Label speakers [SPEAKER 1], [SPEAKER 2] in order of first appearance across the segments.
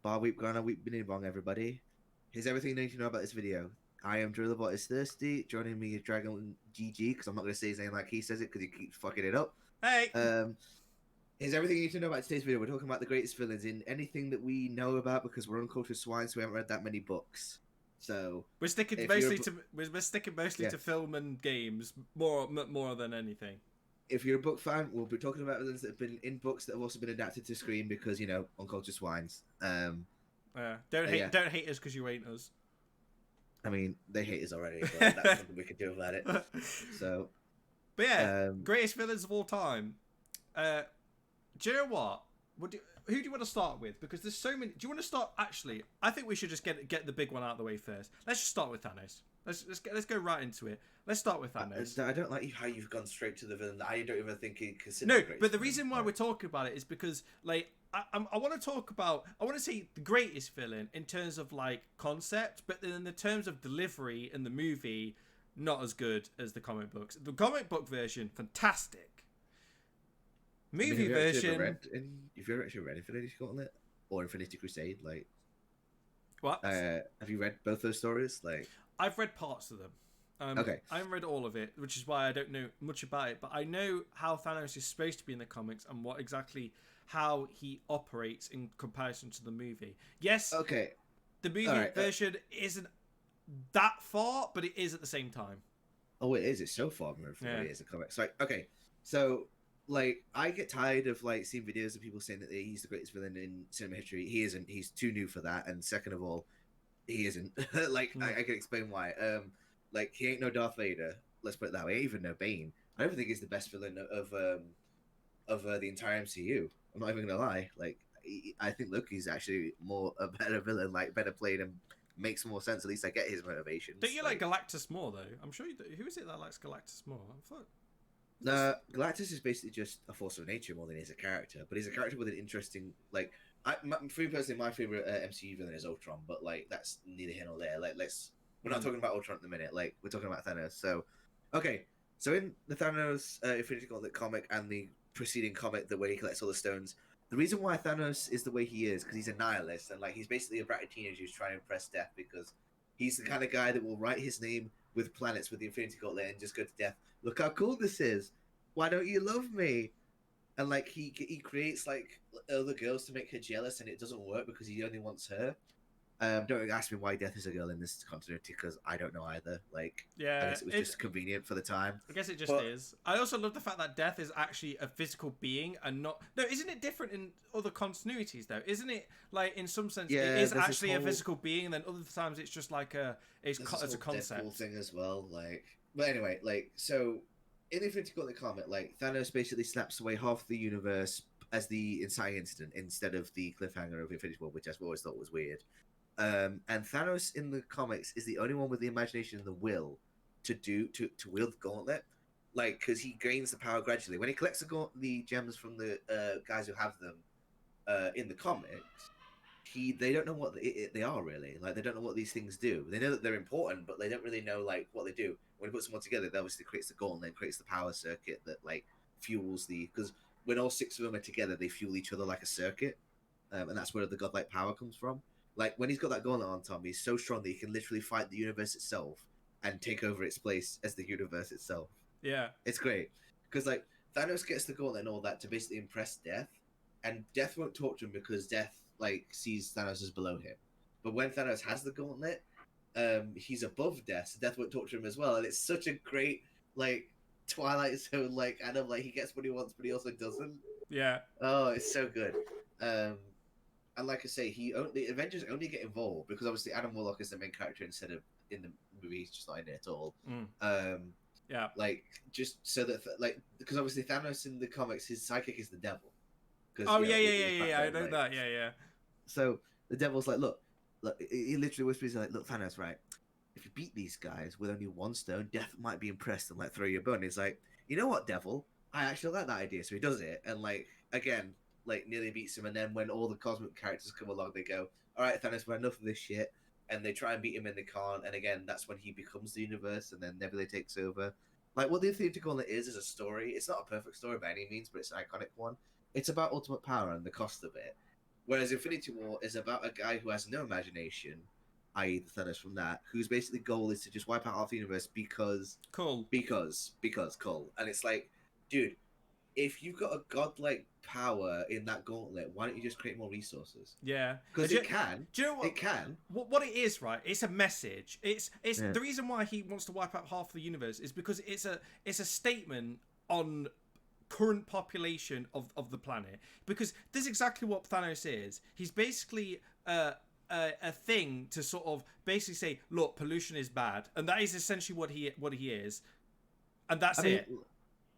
[SPEAKER 1] Bar week gone, a week been wrong, everybody. Here's everything you need to know about this video. I am Drillabot is thirsty. Joining me is Dragon GG, because I'm not going to say his name like he says it, because he keeps fucking it up.
[SPEAKER 2] Hey!
[SPEAKER 1] Um, Here's everything you need to know about today's video. We're talking about the greatest villains in anything that we know about, because we're uncultured swine, so we haven't read that many books. So
[SPEAKER 2] we're sticking mostly to film and games more than anything.
[SPEAKER 1] If you're a book fan, we'll be talking about villains that have been in books that have also been adapted to screen, because uncultured swines.
[SPEAKER 2] Don't hate us because you hate us.
[SPEAKER 1] I mean, they hate us already, but that's something we can do about it. So,
[SPEAKER 2] but yeah, greatest villains of all time. Do you know what? Who do you want to start with? Because there's so many. Do you want to start? Actually, I think we should just get the big one out of the way first. Let's just start with Thanos. Let's go right into it. Let's start with Thanos.
[SPEAKER 1] I don't like how you've gone straight to the villain. I don't even think he considers.
[SPEAKER 2] No, but the reason why we're talking about it is because I want to talk about. I want to say the greatest villain in terms of like concept, but then in the terms of delivery in the movie, not as good as the comic books. The comic book version, fantastic. Movie version.
[SPEAKER 1] If you've ever actually read Infinity Gauntlet or Infinity Crusade, like
[SPEAKER 2] what?
[SPEAKER 1] Have you read both those stories? Like,
[SPEAKER 2] I've read parts of them.
[SPEAKER 1] Okay.
[SPEAKER 2] I haven't read all of it, which is why I don't know much about it. But I know how Thanos is supposed to be in the comics and what exactly how he operates in comparison to the movie. Yes.
[SPEAKER 1] Okay.
[SPEAKER 2] The movie version isn't that far, but it is at the same time.
[SPEAKER 1] Oh, it is. It's so far removed from what it is in comics. Like, okay, so. Like, I get tired of like seeing videos of people saying that he's the greatest villain in cinema history. He isn't. He's too new for that. And second of all, he isn't. Like, I can explain why. Like, he ain't no Darth Vader. Let's put it that way. He ain't even no Bane. I don't think he's the best villain of the entire MCU. I'm not even gonna lie. Like, I think Loki's actually a better villain. Like, better played and makes more sense. At least I get his motivations.
[SPEAKER 2] Don't you like Galactus more though? I'm sure you do. Who is it that likes Galactus more? I thought.
[SPEAKER 1] Galactus is basically just a force of nature more than he's a character. But he's a character with an interesting, like, for me personally, my favorite MCU villain is Ultron. But like, that's neither here nor there. Like, we're not talking about Ultron at the minute. Like, we're talking about Thanos. So, okay, so in the Thanos Infinity Gauntlet comic and the preceding comic, where he collects all the stones, the reason why Thanos is the way he is because he's a nihilist and like he's basically a bratty teenager who's trying to impress death because he's the kind of guy that will write his name with planets with the Infinity Gauntlet and just go to death. Look how cool this is. Why don't you love me? And like he creates like other girls to make her jealous, and it doesn't work because he only wants her. Don't ask me why Death is a girl in this continuity because I don't know either. Like,
[SPEAKER 2] yeah,
[SPEAKER 1] I guess it was just convenient for the time.
[SPEAKER 2] I guess it just is. I also love the fact that Death is actually a physical being and not. No, isn't it different in other continuities though? Isn't it like in some sense it is actually a physical being, and then other times it's just like it's a concept.
[SPEAKER 1] Deadpool thing as well. Like, but anyway, like so. In the Infinity Gauntlet comic, like Thanos basically snaps away half the universe as the inciting incident instead of the cliffhanger of Infinity War, which I've always thought was weird. And Thanos in the comics is the only one with the imagination and the will to wield the gauntlet, like because he gains the power gradually. When he collects the gems from the guys who have them in the comics, they don't know what they are really. Like they don't know what these things do. They know that they're important, but they don't really know like what they do. When he puts them all together, that obviously creates the gauntlet, creates the power circuit that like fuels because when all six of them are together, they fuel each other like a circuit, and that's where the godlike power comes from. Like when he's got that gauntlet on Tom, he's so strong that he can literally fight the universe itself and take over its place as the universe itself.
[SPEAKER 2] Yeah,
[SPEAKER 1] it's great because like Thanos gets the gauntlet and all that to basically impress Death, and Death won't talk to him because Death like sees Thanos as below him. But when Thanos has the gauntlet, he's above Death, so Death won't talk to him as well. And it's such a great like Twilight Zone, like kind of like he gets what he wants, but he also doesn't.
[SPEAKER 2] Yeah.
[SPEAKER 1] Oh, it's so good. And like I say, the Avengers only get involved because obviously Adam Warlock is the main character instead of in the movie he's just not in it at all.
[SPEAKER 2] Yeah.
[SPEAKER 1] Like just so that like because obviously Thanos in the comics his sidekick is the devil.
[SPEAKER 2] Oh yeah. I know like, that. Yeah.
[SPEAKER 1] So the devil's like, look, he literally whispers like, look, Thanos, right? If you beat these guys with only one stone, Death might be impressed and like throw you a bone. He's like, you know what, devil? I actually like that idea. So he does it, and like again, like nearly beats him. And then when all the cosmic characters come along, they go, all right, Thanos, we're enough of this shit. And they try and beat him, and they can't. And again, that's when he becomes the universe, and then Nebula takes over. Like what the Infinity Gauntlet is a story. It's not a perfect story by any means, but it's an iconic one. It's about ultimate power and the cost of it. Whereas Infinity War is about a guy who has no imagination, i.e. the Thanos from that, whose basically goal is to just wipe out half the universe because
[SPEAKER 2] Cool.
[SPEAKER 1] Cool. And it's like, dude, if you've got a godlike power in that gauntlet, why don't you just create more resources?
[SPEAKER 2] Yeah,
[SPEAKER 1] Because it can.
[SPEAKER 2] Do you know what?
[SPEAKER 1] It can.
[SPEAKER 2] What it is, right? It's a message. It's
[SPEAKER 1] Yeah.
[SPEAKER 2] the reason why he wants to wipe out half the universe is because it's a statement on current population of the planet. Because this is exactly what Thanos is. He's basically a thing to sort of basically say, look, pollution is bad, and that is essentially what he is, and that's it.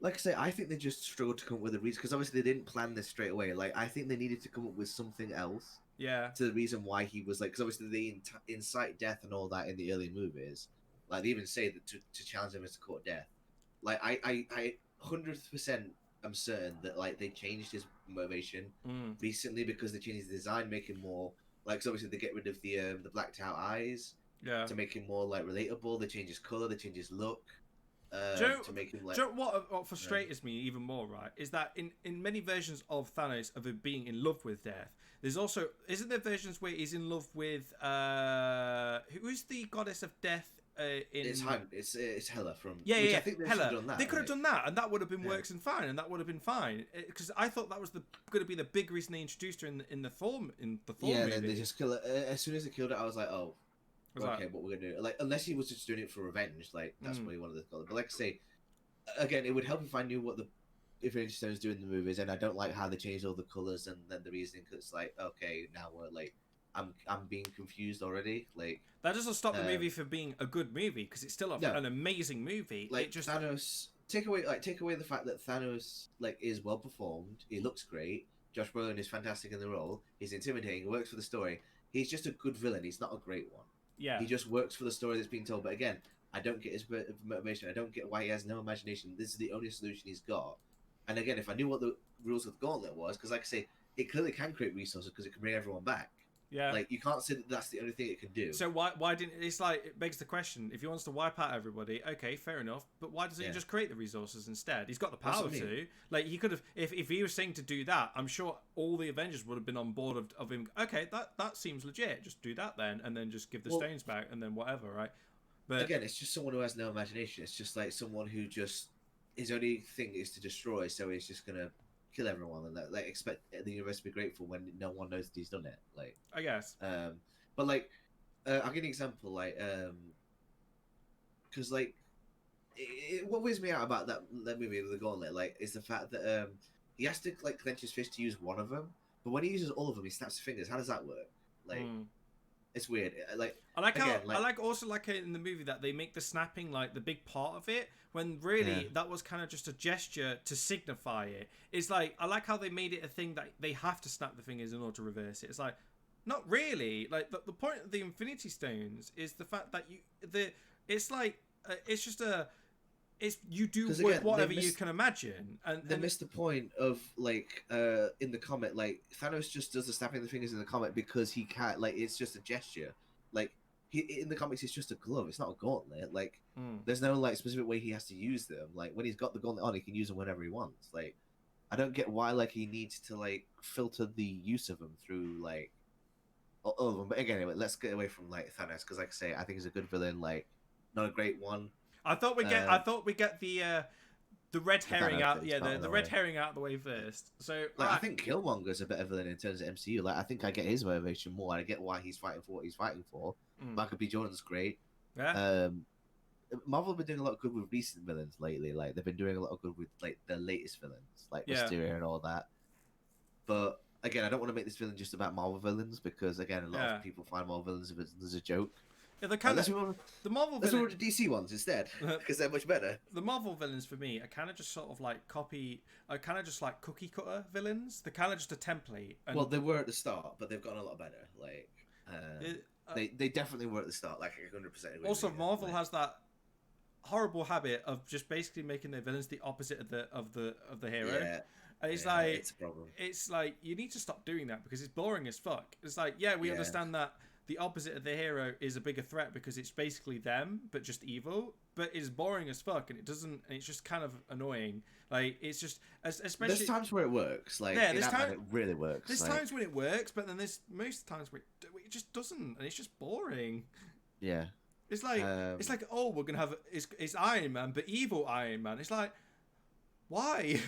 [SPEAKER 1] Like I say, I think they just struggled to come up with a reason because obviously they didn't plan this straight away. Like I think they needed to come up with something else.
[SPEAKER 2] Yeah.
[SPEAKER 1] To the reason why he was like, because obviously they incite death and all that in the early movies. Like they even say that to challenge him is to court death. Like I 100% am certain that like they changed his motivation recently because they changed his design, making more like. So obviously they get rid of the blacked out eyes.
[SPEAKER 2] Yeah.
[SPEAKER 1] To make him more like relatable, they change his color, they change his look. To make him like.
[SPEAKER 2] Do you know what frustrates me even more, right? Is that in many versions of Thanos of him being in love with death, there's also isn't there versions where he's in love with who's the goddess of death?
[SPEAKER 1] It's Hela from
[SPEAKER 2] I
[SPEAKER 1] think they
[SPEAKER 2] Hela.
[SPEAKER 1] done that,
[SPEAKER 2] they could have done that, and that would have been works and fine, and that would have been fine because I thought that was going to be the big reason they introduced her in the Thor movie.
[SPEAKER 1] And then they just kill it. As soon as they killed it, I was like, oh. Okay, what we're gonna do? Like, unless he was just doing it for revenge, like that's what he wanted to call it. But like I say, again, it would help if I knew what the Infinity Stones do in the movies, and I don't like how they changed all the colors and then the reasoning. Cause it's like, okay, now we're like, I'm being confused already. Like
[SPEAKER 2] that doesn't stop the movie from being a good movie because it's still an amazing movie.
[SPEAKER 1] Like
[SPEAKER 2] it just
[SPEAKER 1] Thanos, take away the fact that Thanos like is well performed. He looks great. Josh Brolin is fantastic in the role. He's intimidating. He works for the story. He's just a good villain. He's not a great one.
[SPEAKER 2] Yeah.
[SPEAKER 1] He just works for the story that's being told. But again, I don't get his motivation. I don't get why he has no imagination. This is the only solution he's got. And again, if I knew what the rules of the gauntlet was, because like I say, it clearly can create resources because it can bring everyone back.
[SPEAKER 2] Yeah.
[SPEAKER 1] Like you can't say that that's the only thing it can do.
[SPEAKER 2] So why didn't it's like it begs the question, if he wants to wipe out everybody, okay, fair enough, but why doesn't he just create the resources instead? He's got the power to. Like he could have if he was saying to do that, I'm sure all the Avengers would have been on board of him. Okay, that seems legit. Just do that then and then just give the stones back and then whatever, right? But
[SPEAKER 1] again, it's just someone who has no imagination. It's just like someone who just his only thing is to destroy, so he's just gonna kill everyone and like expect the universe to be grateful when no one knows that he's done it. Like
[SPEAKER 2] I guess.
[SPEAKER 1] But like I'll give you an example. Like because like what weirds me out about that movie The Gauntlet, like, is the fact that he has to like clench his fist to use one of them, but when he uses all of them, he snaps his fingers. How does that work? Like. It's weird. Like
[SPEAKER 2] I like how I like also like in the movie that they make the snapping like the big part of it when really that was kind of just a gesture to signify it. It's like I like how they made it a thing that they have to snap the fingers in order to reverse it. It's like not really. Like the point of the Infinity Stones is the fact that it's like it's just a. It's you do with whatever you can imagine, and
[SPEAKER 1] they missed the point of like in the comic, like Thanos just does the snapping the fingers in the comic because he can't. Like it's just a gesture. Like in the comics, it's just a glove. It's not a gauntlet. Like there's no like specific way he has to use them. Like when he's got the gauntlet on, he can use them whenever he wants. Like I don't get why like he needs to like filter the use of them through like all of them. But again, anyway, let's get away from like Thanos because like I say, I think he's a good villain. Like not a great one.
[SPEAKER 2] I thought we get the red herring out. Yeah, the red herring out of the way first. So
[SPEAKER 1] like, I think Killmonger's a better villain in terms of MCU. Like I think I get his motivation more. I get why he's fighting for what he's fighting for. Michael B. Jordan's great.
[SPEAKER 2] Yeah.
[SPEAKER 1] Marvel have been doing a lot of good with recent villains lately. Like they've been doing a lot of good with like the latest villains, like Mysterio and all that. But again, I don't want to make this villain just about Marvel villains because again, a lot of people find Marvel villains as a joke.
[SPEAKER 2] Yeah, the Marvel villains.
[SPEAKER 1] Let's move to DC ones instead because they're much better.
[SPEAKER 2] The Marvel villains for me are kind of just sort of like kind of just like cookie cutter villains. They're kind of just a template. And
[SPEAKER 1] well, they were at the start, but they've gotten a lot better. Like they definitely were at the start, like 100%.
[SPEAKER 2] Also, Marvel has that horrible habit of just basically making their villains the opposite of the hero. Yeah. And it's like
[SPEAKER 1] it's a problem.
[SPEAKER 2] It's like you need to stop doing that because it's boring as fuck. It's like we understand that the opposite of the hero is a bigger threat because it's basically them, but just evil. But it's boring as fuck, and it doesn't. And it's just kind of annoying. Like it's just, especially
[SPEAKER 1] there's times where it works. Like
[SPEAKER 2] Yeah,
[SPEAKER 1] in
[SPEAKER 2] there's
[SPEAKER 1] Ant-Man, it really works.
[SPEAKER 2] there's
[SPEAKER 1] like,
[SPEAKER 2] times when it works, but then there's most times where it just doesn't, and it's just boring.
[SPEAKER 1] yeah.
[SPEAKER 2] It's like oh, we're gonna have it's Iron Man, but evil Iron Man. It's like, why?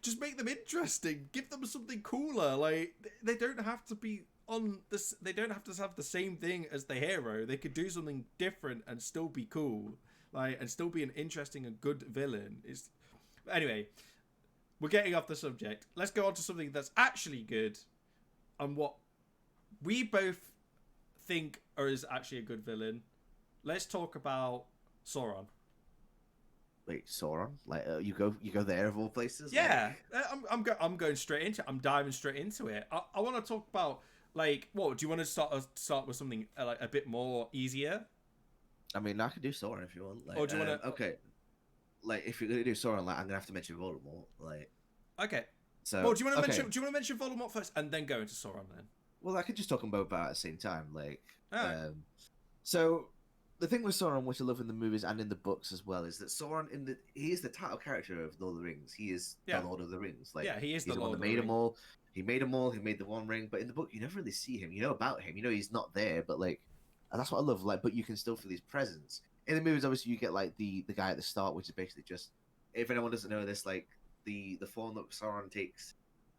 [SPEAKER 2] Just make them interesting. Give them something cooler. Like they don't have to be on this. They don't have to have the same thing as the hero. They could do something different and still be cool. Like and still be an interesting and good villain. Anyway, we're getting off the subject. Let's go on to something that's actually good, and what we both think is actually a good villain. Let's talk about Sauron.
[SPEAKER 1] Wait, Sauron? Like you go there of all places?
[SPEAKER 2] Yeah, I'm going straight into it. I'm diving straight into it. I want to talk about like what do you want to start with something like a bit more easier?
[SPEAKER 1] I mean, I could do Sauron if you want. Like,
[SPEAKER 2] Or do you want to?
[SPEAKER 1] Okay. Like, if you're gonna do Sauron, like, I'm gonna have to mention Voldemort. Like,
[SPEAKER 2] Okay.
[SPEAKER 1] so.
[SPEAKER 2] Well, do you want to mention Voldemort first and then go into Sauron then?
[SPEAKER 1] Well, I could just talk about both at the same time. Like,
[SPEAKER 2] Alright.
[SPEAKER 1] So the thing with Sauron, which I love in the movies and in the books as well, is that Sauron he is the title character of Lord of the Rings. He is the Lord of the Rings. Like,
[SPEAKER 2] Yeah, he is
[SPEAKER 1] he's
[SPEAKER 2] the
[SPEAKER 1] one
[SPEAKER 2] Lord
[SPEAKER 1] that
[SPEAKER 2] of the
[SPEAKER 1] made them
[SPEAKER 2] Rings.
[SPEAKER 1] all. He made them all. He made the One Ring. But in the book, you never really see him. You know about him. You know he's not there. But like, and that's what I love. Like, but you can still feel his presence. In the movies, obviously, you get like the guy at the start, which is basically just, if anyone doesn't know this, like the form that Sauron takes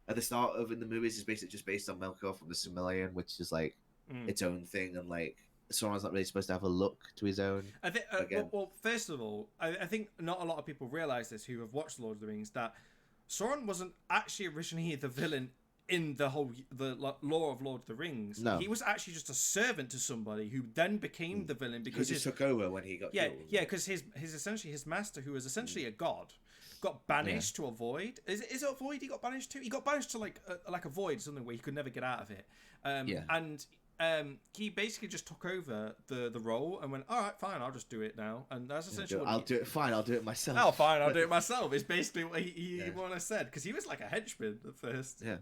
[SPEAKER 1] at the start of in the movies is basically just based on Melkor from the Silmarillion, which is like its own thing, and like Sauron's not really supposed to have a look to his own.
[SPEAKER 2] I think. Well, first of all, I think not a lot of people realize this who have watched Lord of the Rings that Sauron wasn't actually originally the villain in the lore of Lord of the Rings.
[SPEAKER 1] No.
[SPEAKER 2] He was actually just a servant to somebody who then became the villain because
[SPEAKER 1] he took over when he got killed.
[SPEAKER 2] Yeah, because his essentially his master, who was essentially a god, got banished to a void. Is it a void he got banished to? He got banished to like a void, something where he could never get out of it. And he basically just took over the role and went, all right, fine, I'll just do it now. And that's essentially
[SPEAKER 1] I'll do it myself.
[SPEAKER 2] Oh, fine, I'll do it myself. It's basically what he what I said, because he was like a henchman at first.
[SPEAKER 1] Yeah.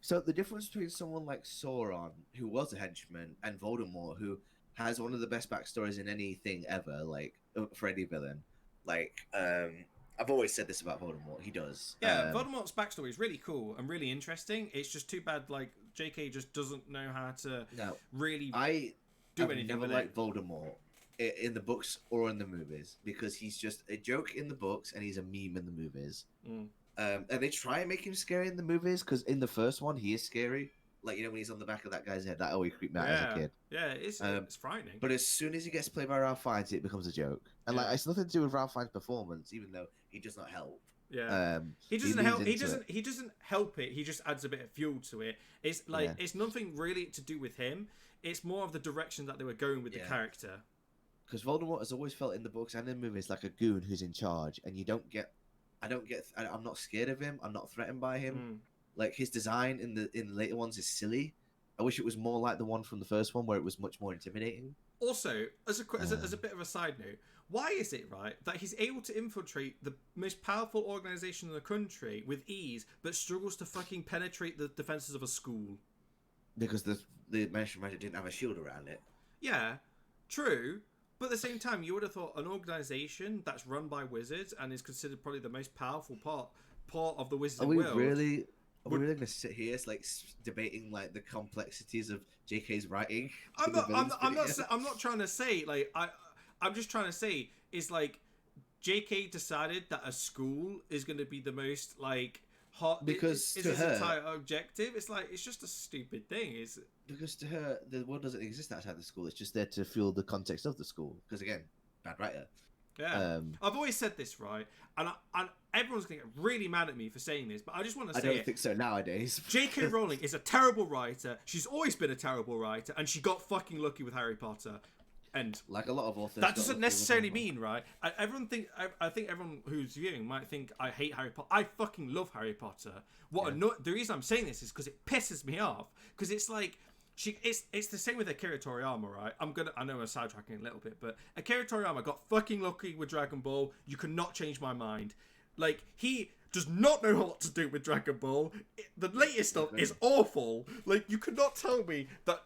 [SPEAKER 1] So the difference between someone like Sauron, who was a henchman, and Voldemort, who has one of the best backstories in anything ever, like for any villain, like I've always said this about Voldemort. He does.
[SPEAKER 2] Yeah, Voldemort's backstory is really cool and really interesting. It's just too bad, like J.K. just doesn't know how to really do anything.
[SPEAKER 1] Never liked Voldemort in the books or in the movies because he's just a joke in the books and he's a meme in the movies. And they try and make him scary in the movies because in the first one he is scary. Like, you know, when he's on the back of that guy's head, that always creeped me out as a kid.
[SPEAKER 2] Yeah, it's frightening.
[SPEAKER 1] But as soon as he gets played by Ralph Fiennes, it becomes a joke. And like, it's nothing to do with Ralph Fiennes' performance, even though he does not help.
[SPEAKER 2] Yeah, he doesn't help. He doesn't help it. He just adds a bit of fuel to it. It's like it's nothing really to do with him. It's more of the direction that they were going with the character.
[SPEAKER 1] Because Voldemort has always felt in the books and in the movies like a goon who's in charge, and I'm not scared of him. I'm not threatened by him. Like, his design in the later ones is silly. I wish it was more like the one from the first one where it was much more intimidating.
[SPEAKER 2] Also, as a bit of a side note, why is it right that he's able to infiltrate the most powerful organization in the country with ease, but struggles to fucking penetrate the defenses of a school?
[SPEAKER 1] Because the Mansion Magic didn't have a shield around it.
[SPEAKER 2] Yeah, true. But at the same time, you would have thought an organization that's run by wizards and is considered probably the most powerful part of the wizarding world.
[SPEAKER 1] Are we really going to sit here like debating like the complexities of JK's writing?
[SPEAKER 2] I'm not trying to say like I'm just trying to say is like JK decided that a school is going to be the most like hot
[SPEAKER 1] because
[SPEAKER 2] is his entire objective. It's like it's just a stupid thing.
[SPEAKER 1] Because to her the world doesn't exist outside the school. It's just there to fuel the context of the school. Because again, bad writer.
[SPEAKER 2] Yeah, I've always said this, right? And everyone's going to get really mad at me for saying this, but I just want to say
[SPEAKER 1] I don't think so nowadays.
[SPEAKER 2] J.K. Rowling is a terrible writer. She's always been a terrible writer, and she got fucking lucky with Harry Potter. And
[SPEAKER 1] like a lot of authors,
[SPEAKER 2] that doesn't necessarily mean, right? I think everyone who's viewing might think I hate Harry Potter. I fucking love Harry Potter. The reason I'm saying this is because it pisses me off. Because it's like it's the same with Akira Toriyama, right? I know I'm sidetracking a little bit, but Akira Toriyama got fucking lucky with Dragon Ball. You cannot change my mind. Like, he does not know what to do with Dragon Ball. The latest stuff is awful. Like, you could not tell me that,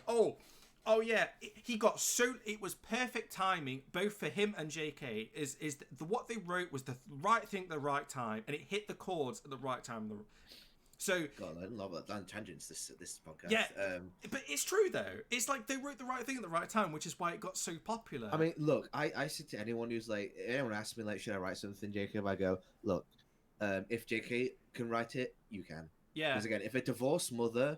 [SPEAKER 2] Oh yeah, he got so it was perfect timing both for him and JK. What they wrote was the right thing at the right time, and it hit the chords at the right time. So
[SPEAKER 1] God, I love that down tangents this podcast.
[SPEAKER 2] Yeah, but it's true though. It's like they wrote the right thing at the right time, which is why it got so popular.
[SPEAKER 1] I mean, look, I said to anyone who's like, anyone asks me like, should I write something, JK? I go, look, if JK can write it, you can.
[SPEAKER 2] Yeah.
[SPEAKER 1] Because again, if a divorced mother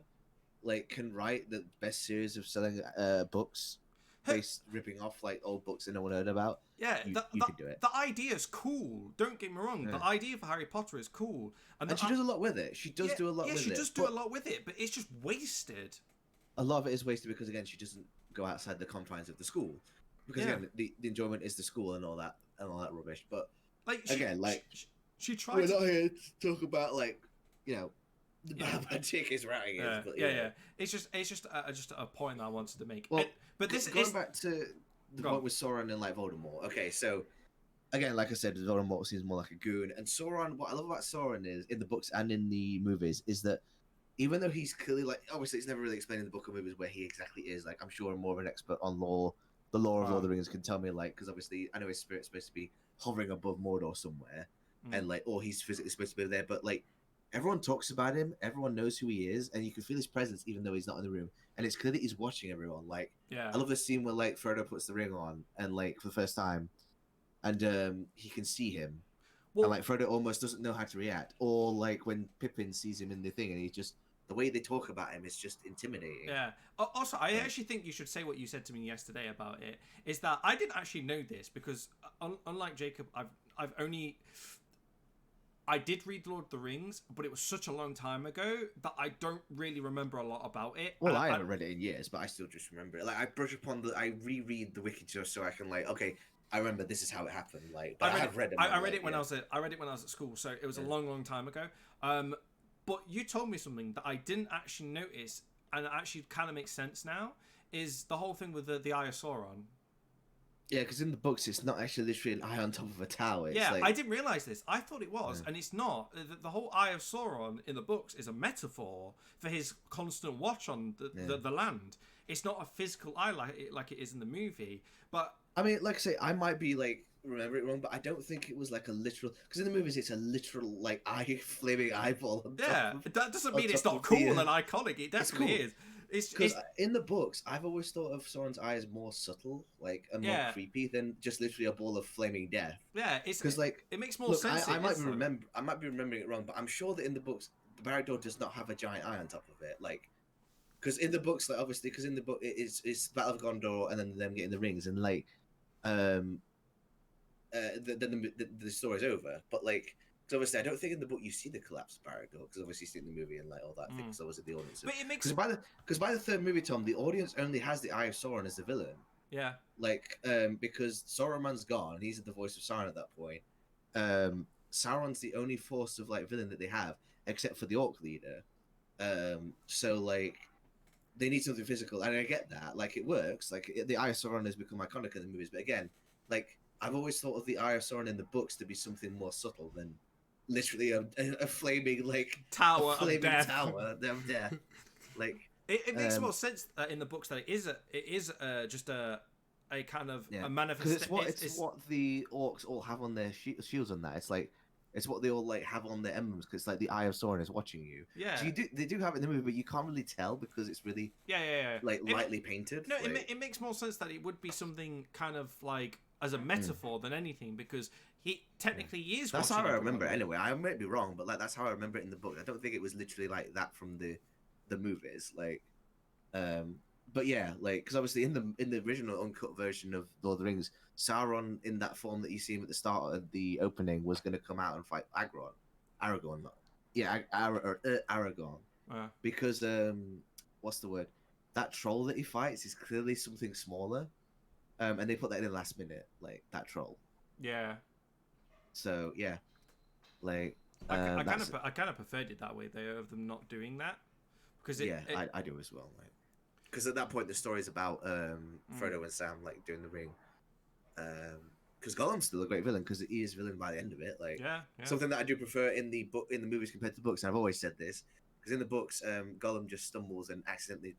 [SPEAKER 1] like can write the best series of selling books, based ripping off like old books that no one heard about,
[SPEAKER 2] yeah,
[SPEAKER 1] you can do it.
[SPEAKER 2] The idea is cool. Don't get me wrong. Yeah. The idea for Harry Potter is cool,
[SPEAKER 1] and she does a lot with it. She does do a lot with it.
[SPEAKER 2] Yeah, she does do a lot with it, but it's just wasted.
[SPEAKER 1] A lot of it is wasted because again, she doesn't go outside the confines of the school. Because again, the enjoyment is the school and all that rubbish. But like she tried. We're not here to talk about like the bad JK's writing is. But,
[SPEAKER 2] It's just a point that I wanted to make.
[SPEAKER 1] Well, but this going back to the point with Sauron and like Voldemort. Okay, so again, like I said, Voldemort seems more like a goon, and Sauron. What I love about Sauron is in the books and in the movies is that even though he's clearly like obviously it's never really explained in the book or movies where he exactly is. Like I'm sure I'm more of an expert on lore. The lore of Lord of the Rings can tell me like because obviously I know his spirit's supposed to be hovering above Mordor somewhere, and like or he's physically supposed to be there, but like. Everyone talks about him. Everyone knows who he is, and you can feel his presence even though he's not in the room. And it's clear that he's watching everyone. Like, I love the scene where like Frodo puts the ring on, and like for the first time, and he can see him, and like Frodo almost doesn't know how to react. Or like when Pippin sees him in the thing, and he just the way they talk about him is just intimidating.
[SPEAKER 2] Yeah. Also, I actually think you should say what you said to me yesterday about it. Is that I didn't actually know this because unlike Jacob, I've only. I did read Lord of the Rings, but it was such a long time ago that I don't really remember a lot about it.
[SPEAKER 1] Well, I haven't read it in years, but I still just remember it. Like I brush upon I reread the wiki just so I can like, okay, I remember this is how it happened. Like, but I have read it.
[SPEAKER 2] I read it when I was at school, so it was a long time ago. But you told me something that I didn't actually notice, and it actually kind of makes sense now. Is the whole thing with the Eye of Sauron?
[SPEAKER 1] Yeah, because in the books, it's not actually literally an eye on top of a tower. It's like...
[SPEAKER 2] I didn't realise this. I thought it was, and it's not. The whole Eye of Sauron in the books is a metaphor for his constant watch on the land. It's not a physical eye like it is in the movie. But
[SPEAKER 1] I mean, like I say, I might be like remember it wrong, but I don't think it was like a literal. Because in the movies, it's a literal like flaming eyeball.
[SPEAKER 2] That doesn't mean it's not cool and iconic. It definitely is.
[SPEAKER 1] Because in the books, I've always thought of Sauron's eye as more subtle, like and more creepy than just literally a ball of flaming death.
[SPEAKER 2] Yeah, because
[SPEAKER 1] like
[SPEAKER 2] it makes more sense.
[SPEAKER 1] I might be remembering it wrong, but I'm sure that in the books, the Barad-dûr does not have a giant eye on top of it. Like, because in the books, like obviously, because in the book it's Battle of Gondor and then them getting the rings and like, then the story's over. But like. So obviously, I don't think in the book you see the collapse of Barad-dûr because obviously you see it in the movie and like all that thing. So was it the audience?
[SPEAKER 2] But it makes
[SPEAKER 1] because by the third movie, Tom, the audience only has the Eye of Sauron as the villain.
[SPEAKER 2] Yeah.
[SPEAKER 1] Like because Saruman's gone, he's the voice of Sauron at that point. Sauron's the only force of like villain that they have, except for the Orc leader. So like they need something physical, and I get that. Like it works. Like the Eye of Sauron has become iconic in the movies, but again, like I've always thought of the Eye of Sauron in the books to be something more subtle than. Literally a flaming like
[SPEAKER 2] tower
[SPEAKER 1] of death. Like
[SPEAKER 2] it makes more sense in the books that it is just a kind of a manifestation.
[SPEAKER 1] Because it's what the orcs all have on their shields on that. It's like it's what they all like have on their emblems because like the Eye of Sauron is watching you.
[SPEAKER 2] Yeah.
[SPEAKER 1] So they do have it in the movie, but you can't really tell because it's really like lightly painted.
[SPEAKER 2] No,
[SPEAKER 1] like...
[SPEAKER 2] it makes more sense that it would be something kind of like as a metaphor than anything because. He technically is.
[SPEAKER 1] That's how I remember it anyway. I might be wrong, but like that's how I remember it in the book. I don't think it was literally like that from the movies. Like, but yeah, like because obviously in the original uncut version of Lord of the Rings, Sauron in that form that you see him at the start of the opening was going to come out and fight Aragorn. Aragorn. Because what's the word? That troll that he fights is clearly something smaller, and they put that in the last minute, like that troll.
[SPEAKER 2] Yeah.
[SPEAKER 1] So yeah, like
[SPEAKER 2] I kind of preferred it that way though of them not doing that because
[SPEAKER 1] I do as well. Like because at that point the story's about Frodo and Sam like doing the ring. Because Gollum's still a great villain because he is villain by the end of it. Like something that I do prefer in the movies compared to the books. And I've always said this because in the books Gollum just stumbles and accidentally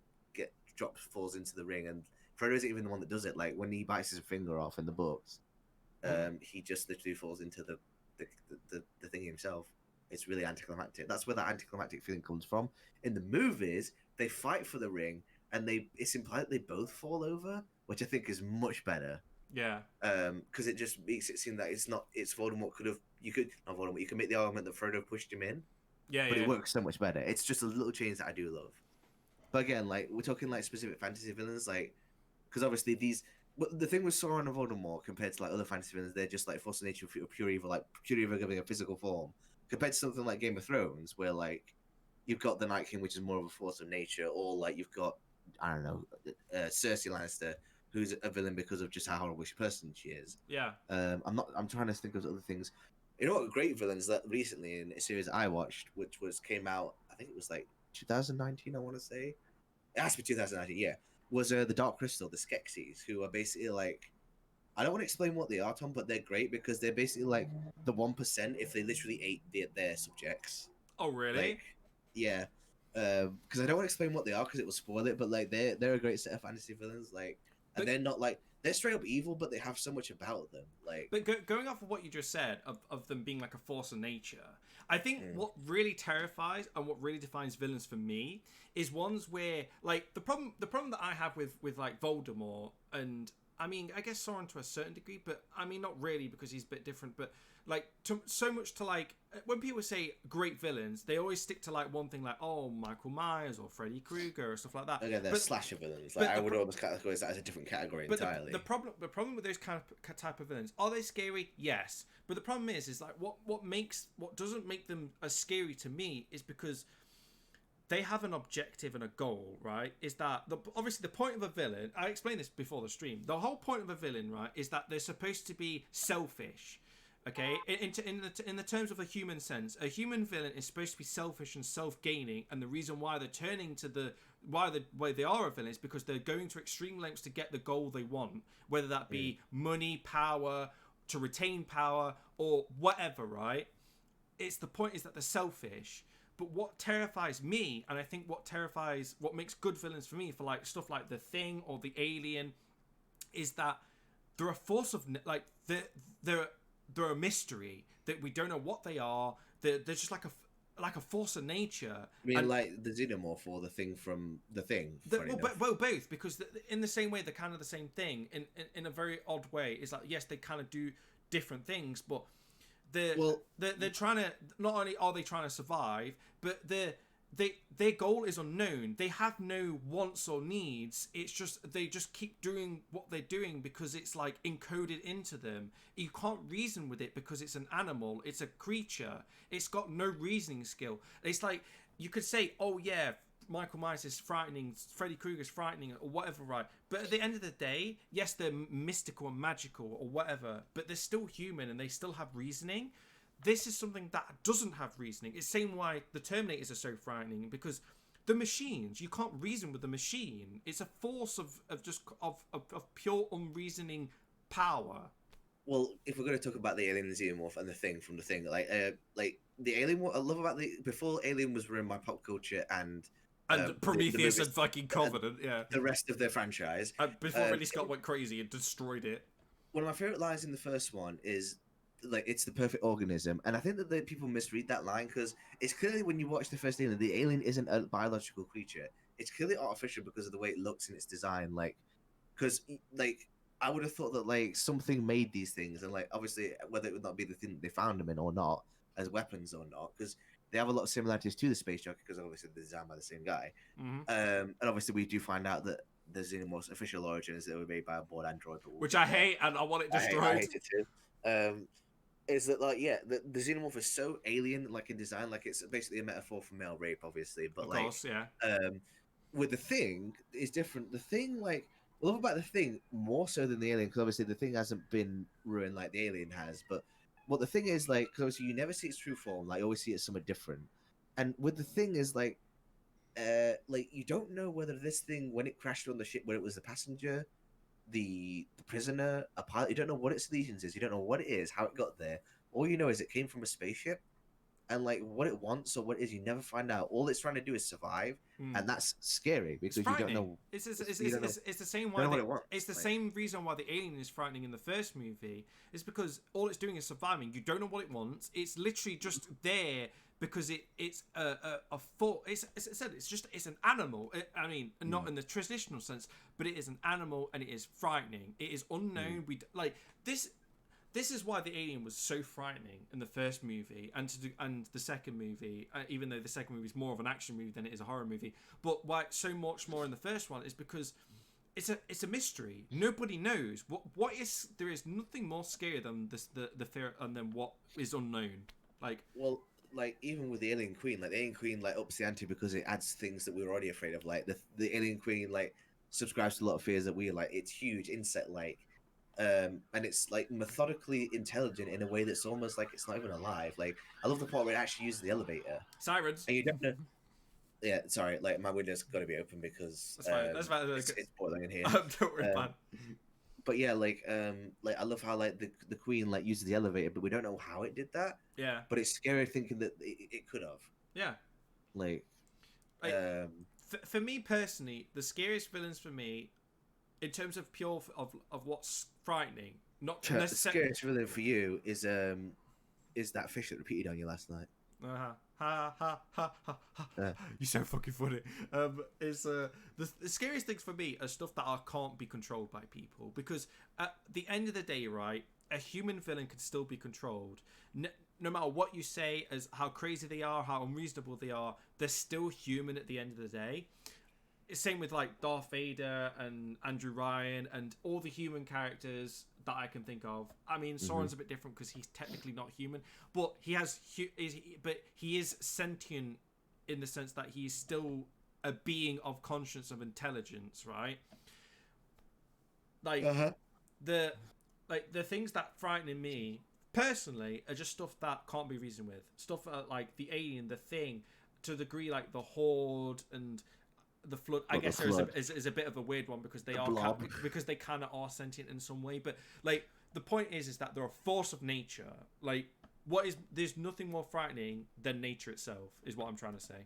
[SPEAKER 1] falls into the ring, and Frodo isn't even the one that does it. Like when he bites his finger off in the books, he just literally falls into the thing himself. It's really anticlimactic. That's where that anticlimactic feeling comes from. In the movies, they fight for the ring, and it's implied that they both fall over, which I think is much better.
[SPEAKER 2] Yeah.
[SPEAKER 1] Because it just makes it seem that it's Voldemort you can make the argument that Frodo pushed him in.
[SPEAKER 2] Yeah,
[SPEAKER 1] but it works so much better. It's just a little change that I do love. But again, like we're talking like specific fantasy villains, like because obviously the thing with Sauron and Voldemort compared to like other fantasy villains, they're just like force of nature, pure evil, like pure evil giving a physical form. Compared to something like Game of Thrones, where like you've got the Night King, which is more of a force of nature, or like you've got Cersei Lannister, who's a villain because of just how horrible a person she is.
[SPEAKER 2] Yeah.
[SPEAKER 1] I'm trying to think of other things. You know what great villains that recently in a series I watched, which came out, I think it was like 2019, I want to say. It has to be 2019, yeah. Was the Dark Crystal, the Skeksis, who are basically like, I don't want to explain what they are, Tom, but they're great because they're basically like the 1% if they literally ate their subjects.
[SPEAKER 2] Oh, really?
[SPEAKER 1] Like, yeah. Because I don't want to explain what they are because it will spoil it, but like they're a great set of fantasy villains, like, and they're not like, they're straight up evil, but they have so much about them. Like,
[SPEAKER 2] but going off of what you just said of them being like a force of nature, I think what really terrifies and what really defines villains for me is ones where like the problem that I have with like Voldemort, and I mean I guess Sauron to a certain degree, but I mean not really because he's a bit different, but like so much to like when people say great villains, they always stick to like one thing, like Michael Myers or Freddy Krueger or stuff like that.
[SPEAKER 1] Again, they're slasher villains. Like I would almost categorize that as a different category entirely.
[SPEAKER 2] The problem with those kind of type of villains, are they scary? Yes, but the problem is like what doesn't make them as scary to me is because they have an objective and a goal, right? Is that obviously the point of a villain? I explained this before the stream. The whole point of a villain, right, is that they're supposed to be selfish. Okay, in the terms of a human sense, a human villain is supposed to be selfish and self-gaining, and the reason why they're turning to why they are a villain is because they're going to extreme lengths to get the goal they want, whether that be money, power, to retain power, or whatever. Right? The point is that they're selfish. But what terrifies me, and I think what makes good villains for me, for like stuff like the Thing or the Alien, is that they're a force of like they're a mystery that we don't know what they are. They're just like a force of nature.
[SPEAKER 1] I mean, like the Xenomorph or the Thing from the Thing.
[SPEAKER 2] Well, both, because in the same way they're kind of the same thing in a very odd way. It's like yes, they kind of do different things, but they're trying to, not only are they trying to survive, but their goal is unknown. They have no wants or needs. It's just they just keep doing what they're doing because it's like encoded into them. You can't reason with it because it's an animal. It's a creature. It's got no reasoning skill. It's like you could say, oh yeah, Michael Myers is frightening, Freddy Krueger's frightening, or whatever, right? But at the end of the day, yes, they're mystical and magical or whatever, but they're still human and they still have reasoning. This is something that doesn't have reasoning. It's the same why the Terminators are so frightening, because the machines, you can't reason with the machine. It's a force of pure unreasoning power.
[SPEAKER 1] Well, if we're going to talk about the Alien, the Xenomorph, and the Thing from the Thing, like the Alien, what I love about before Alien was in my pop culture and
[SPEAKER 2] Prometheus and fucking Covenant, yeah,
[SPEAKER 1] the rest of their franchise,
[SPEAKER 2] and before Ridley Scott went crazy and destroyed it.
[SPEAKER 1] One of my favorite lines in the first one is like it's the perfect organism, and I think that people misread that line because it's clearly when you watch the first Alien, the alien isn't a biological creature. It's clearly artificial because of the way it looks in its design. Like, because like I would have thought that like something made these things, and like obviously whether it would not be the thing that they found them in or not as weapons or not, because they have a lot of similarities to the space jockey because obviously they're designed by the same guy.
[SPEAKER 2] Mm-hmm.
[SPEAKER 1] And obviously we do find out that the Xenomorph's official origin is that they were made by a board android,
[SPEAKER 2] which I hate and I want it destroyed.
[SPEAKER 1] I hate it too. Is that like the Xenomorph is so alien like in design, like it's basically a metaphor for male rape, obviously, but
[SPEAKER 2] of course, yeah.
[SPEAKER 1] With the Thing is different. The Thing, like I love about the Thing more so than the alien, because obviously the Thing hasn't been ruined like the alien has, but what the Thing is like, because obviously you never see its true form, like you always see it somewhat different. And with the Thing is like you don't know whether this thing, when it crashed on the ship, whether it was the passenger, the prisoner, a pilot, you don't know what its allegiance is, you don't know what it is, how it got there. All you know is it came from a spaceship, and like what it wants or what it is, you never find out. All it's trying to do is survive, and that's scary because
[SPEAKER 2] it's
[SPEAKER 1] you don't know.
[SPEAKER 2] It's the same
[SPEAKER 1] Don't
[SPEAKER 2] why
[SPEAKER 1] know what it wants.
[SPEAKER 2] it's the
[SPEAKER 1] Like,
[SPEAKER 2] same reason why the alien is frightening in the first movie. It's because all it's doing is surviving. You don't know what it wants. It's literally just there because it's a thought. It's an animal. I mean, not in the traditional sense, but it is an animal and it is frightening. It is unknown. This is why the alien was so frightening in the first movie and the second movie, even though the second movie is more of an action movie than it is a horror movie. But why it's so much more in the first one is because it's a mystery. Nobody knows what is. There is nothing more scary than the fear and then what is unknown.
[SPEAKER 1] Like even with the Alien Queen, like the Alien Queen like ups the ante because it adds things that we were already afraid of. Like the Alien Queen like subscribes to a lot of fears that we like. It's huge, insect like. And it's like methodically intelligent in a way that's almost like it's not even alive. Like I love the part where it actually uses the elevator.
[SPEAKER 2] Sirens.
[SPEAKER 1] And you don't know. Yeah, sorry. Like my window's got to be open because
[SPEAKER 2] that's fine.
[SPEAKER 1] It's boiling in here.
[SPEAKER 2] Don't worry, man.
[SPEAKER 1] But yeah, like I love how like the Queen like uses the elevator, but we don't know how it did that.
[SPEAKER 2] Yeah.
[SPEAKER 1] But it's scary thinking that it could have.
[SPEAKER 2] Yeah.
[SPEAKER 1] Like
[SPEAKER 2] for me personally, the scariest villains for me, in terms of pure of what's frightening, not
[SPEAKER 1] the
[SPEAKER 2] necessarily.
[SPEAKER 1] Scariest villain for you is that fish that repeated on you last night.
[SPEAKER 2] Ha ha ha ha ha. You're so fucking funny. The scariest things for me are stuff that can't be controlled by people, because at the end of the day, right, a human villain can still be controlled. No matter what you say, as how crazy they are, how unreasonable they are, they're still human at the end of the day. Same with like Darth Vader and Andrew Ryan and all the human characters that I can think of. I mean, Sauron's a bit different because he's technically not human, but he is sentient in the sense that he's still a being of conscience, of intelligence, right? Like the things that frighten me personally are just stuff that can't be reasoned with. Stuff like the Alien, the Thing, to the degree like the Horde and the Flood. I guess is a bit of a weird one because they kind of are sentient in some way. But like the point is that they're a force of nature. Like there's nothing more frightening than nature itself. Is what I'm trying to say.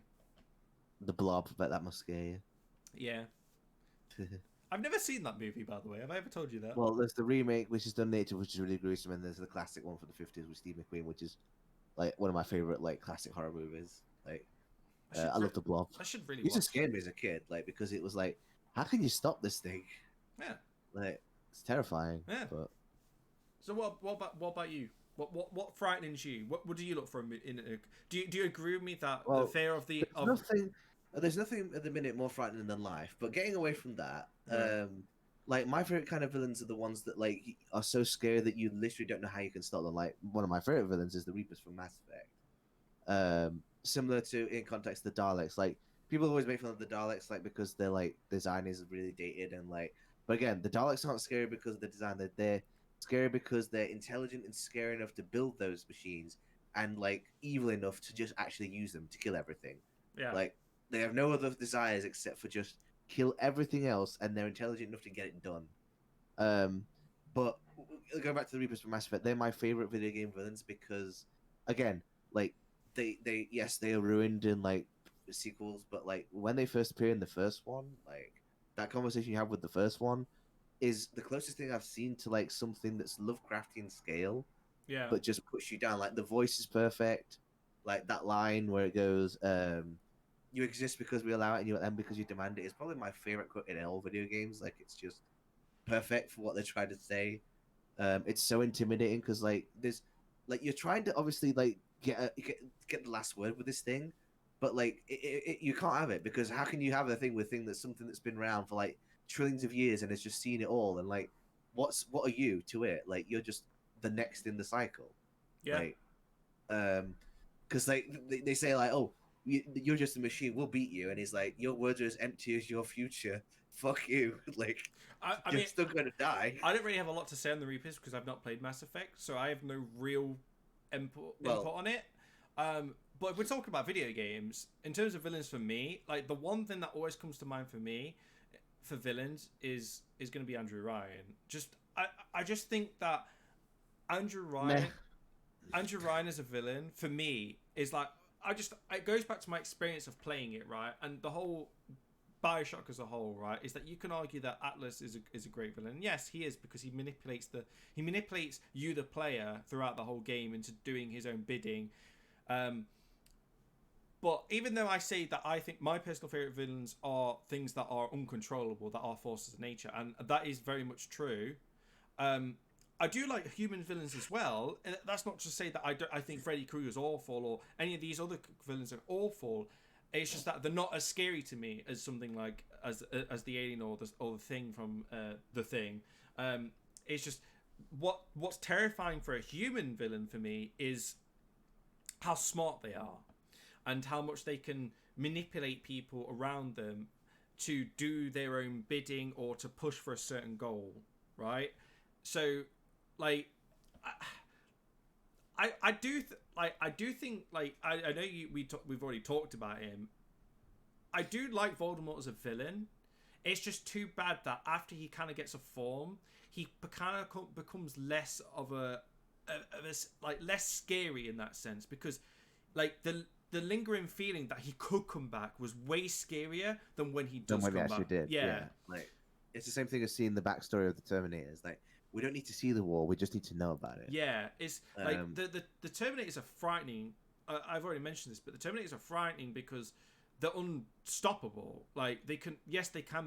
[SPEAKER 1] The Blob, bet that must scare you.
[SPEAKER 2] Yeah. I've never seen that movie, by the way. Have I ever told you that?
[SPEAKER 1] Well, there's the remake, which is done nature, which is really gruesome, and there's the classic one for the 50s with Steve McQueen, which is like one of my favorite like classic horror movies. Like. I love the Blob.
[SPEAKER 2] I should really.
[SPEAKER 1] It used to scare me as a kid, like because it was like, how can you stop this thing?
[SPEAKER 2] Yeah.
[SPEAKER 1] Like it's terrifying.
[SPEAKER 2] Yeah.
[SPEAKER 1] But...
[SPEAKER 2] So what about you? What frightens you? What do you look for in a? Do you agree with me that the fear of the
[SPEAKER 1] there's nothing at the minute more frightening than life. But getting away from that, like my favorite kind of villains are the ones that like are so scary that you literally don't know how you can stop them. Like one of my favorite villains is the Reapers from Mass Effect. Similar to in context the Daleks, like people always make fun of the Daleks, like because their like design is really dated and like. But again, the Daleks aren't scary because of the design. They're scary because they're intelligent and scary enough to build those machines and like evil enough to just actually use them to kill everything.
[SPEAKER 2] Yeah.
[SPEAKER 1] Like they have no other desires except for just kill everything else, and they're intelligent enough to get it done. But going back to the Reapers from Mass Effect, they're my favorite video game villains because, again, like. They are ruined in like sequels, but like when they first appear in the first one, like that conversation you have with the first one is the closest thing I've seen to like something that's Lovecraftian scale, but just push you down. Like the voice is perfect, like that line where it goes, "You exist because we allow it, and you end because you demand it." Is probably my favorite quote in all video games. Like it's just perfect for what they're trying to say. It's so intimidating because like there's like you're trying to obviously like get the last word with this thing, but like you can't have it because how can you have a thing that's something that's been around for like trillions of years and has just seen it all, and like what are you to it? Like you're just the next in the cycle. Like because like they say like, oh, you're just a machine, we'll beat you, and he's like, your words are as empty as your future, fuck you. Like you're still gonna die.
[SPEAKER 2] I don't really have a lot to say on the Reapers because I've not played Mass Effect, so I have no real input on it. But if we're talking about video games, in terms of villains for me, like the one thing that always comes to mind for me for villains is going to be Andrew Ryan. I just think that Andrew Ryan as a villain for me, is like it goes back to my experience of playing it, right? And the whole Bioshock as a whole, right, is that you can argue that Atlas is a great villain. Yes, he is, because he manipulates you, the player, throughout the whole game into doing his own bidding. But even though I say that I think my personal favorite villains are things that are uncontrollable, that are forces of nature, and that is very much true. I do like human villains as well. And that's not to say that I think Freddy Krueger's awful or any of these other villains are awful. It's just that they're not as scary to me as something like as the alien or the thing from The Thing. It's just what's terrifying for a human villain for me is how smart they are and how much they can manipulate people around them to do their own bidding or to push for a certain goal, right? So, like, I do think I know we've already talked about him. I do like Voldemort as a villain. It's just too bad that after he kind of gets a form, he kind of becomes less of a less scary in that sense, because like the lingering feeling that he could come back was way scarier than when he does come back.
[SPEAKER 1] Did. Yeah. Like, it's the same thing as seeing the backstory of the Terminators. Like, we don't need to see the war, we just need to know about it.
[SPEAKER 2] Yeah, it's like the Terminators are frightening. I've already mentioned this, but the Terminators are frightening because they're unstoppable. Like, they can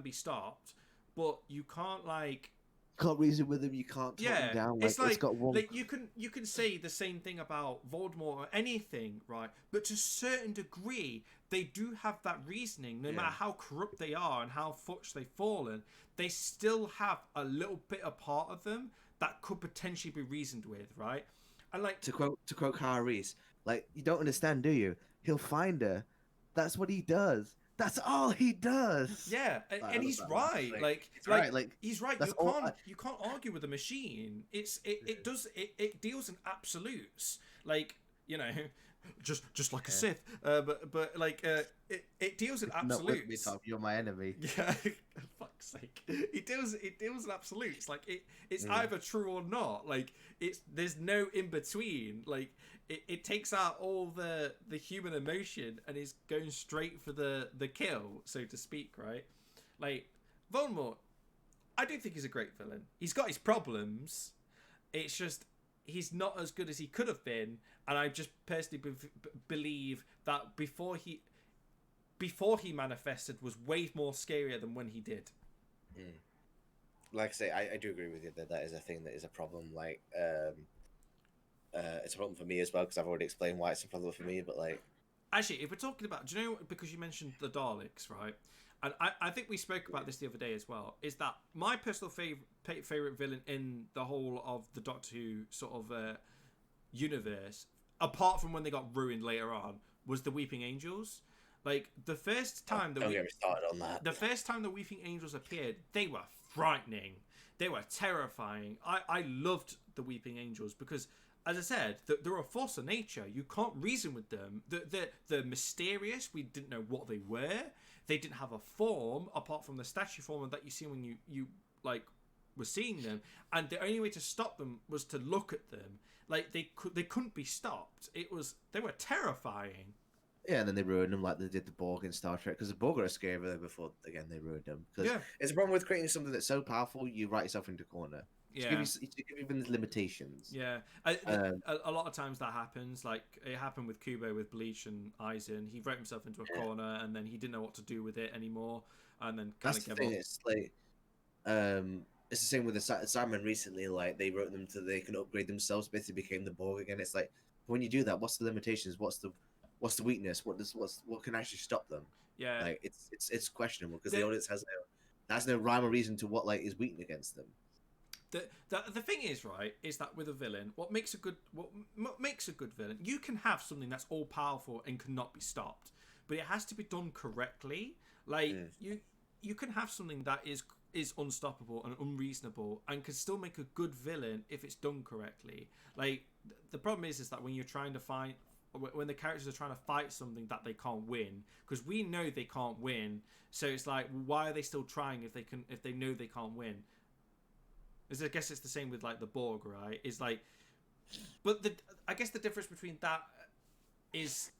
[SPEAKER 2] be stopped, but you can't
[SPEAKER 1] reason with them. You can't talk them down. Like, it's got one.
[SPEAKER 2] Like, you can say the same thing about Voldemort or anything, right? But to a certain degree, they do have that reasoning. No matter how corrupt they are and how much they've fallen, they still have a little bit of part of them that could potentially be reasoned with, right? And like
[SPEAKER 1] to quote Kara Reese, like, you don't understand, do you? He'll find her. That's what he does. That's all he does.
[SPEAKER 2] Yeah, and he's right. Like he's right. You can't argue with a machine. It deals in absolutes. Like, you know, just like a Sith. But like it deals in absolutes.
[SPEAKER 1] Not with me, Tom. You're my enemy.
[SPEAKER 2] Yeah, fuck's sake. It deals in absolutes. Like it's either true or not. Like there's no in between. Like it takes out all the human emotion and is going straight for the kill, so to speak, right? Like, Voldemort, I do think he's a great villain. He's got his problems. It's just he's not as good as he could have been, and I just personally believe that before he manifested was way more scarier than when he did.
[SPEAKER 3] Like I say, I do agree with you that is a thing that is a problem. Like, it's a problem for me as well, because I've already explained why it's a problem for me. But like,
[SPEAKER 2] actually, if we're talking about, do you know, because you mentioned the Daleks, right? And I think we spoke about this the other day as well, is that my personal favorite villain in the whole of the Doctor Who sort of universe, apart from when they got ruined later on, was the Weeping Angels. Like, the first time
[SPEAKER 3] don't get me started on that.
[SPEAKER 2] The first time the Weeping Angels appeared, they were frightening. They were terrifying. I loved the Weeping Angels because, as I said, they're a force of nature. You can't reason with them. They're mysterious. We didn't know what they were. They didn't have a form apart from the statue form that you see when you like were seeing them. And the only way to stop them was to look at them. Like, they couldn't be stopped. They were terrifying.
[SPEAKER 1] Yeah, and then they ruined them like they did the Borg in Star Trek, because the Borg are scary before, again, they ruined them. Because it's a problem with creating something that's so powerful, you write yourself into a corner.
[SPEAKER 2] Yeah.
[SPEAKER 1] To give you the limitations.
[SPEAKER 2] Yeah. A lot of times that happens. Like, it happened with Kubo with Bleach and Eisen. He wrote himself into a corner, and then he didn't know what to do with it anymore, and then kind of gave up.
[SPEAKER 1] It's like, it's the same with the Simon recently. Like, they wrote them so they can upgrade themselves, basically became the Borg again. It's like, when you do that, what's the limitations? What's the weakness? What can actually stop them?
[SPEAKER 2] Yeah,
[SPEAKER 1] like it's questionable, because the audience has no rhyme or reason to what is weak against them.
[SPEAKER 2] The thing is, right, is that with a villain, what makes a good villain, you can have something that's all powerful and cannot be stopped, but it has to be done correctly. Like, you can have something that is unstoppable and unreasonable and can still make a good villain if it's done correctly. Like, the problem is that when you're trying to find, when the characters are trying to fight something that they can't win, because we know they can't win, so it's like, why are they still trying if they know they can't win? I guess it's the same with like the Borg, right? It's like, but I guess the difference between that is,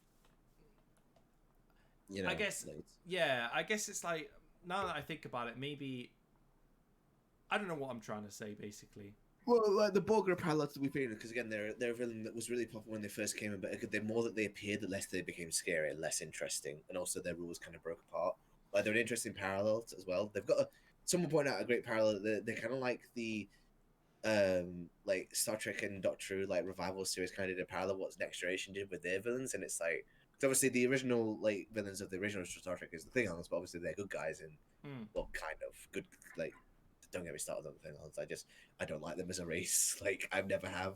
[SPEAKER 3] You know,
[SPEAKER 2] I guess,
[SPEAKER 3] like,
[SPEAKER 2] I guess it's like, now that I think about it, maybe, I don't know what I'm trying to say, basically.
[SPEAKER 1] Well, like the Borg are parallel to we figured because again they're a villain that was really popular when they first came in, but the more that they appeared, the less they became scary and less interesting, and also their rules kind of broke apart. Like they're an interesting parallel as well. They've got someone pointed out a great parallel. They're kind of like the like Star Trek and Doctor Who like revival series kind of did a parallel what Next Generation did with their villains, and it's like 'cause obviously the original like villains of the original Star Trek is the Klingons, but obviously they're good guys and well, kind of good. Like, don't get me started on the Klingons. I don't like them as a race. Like, I've never have.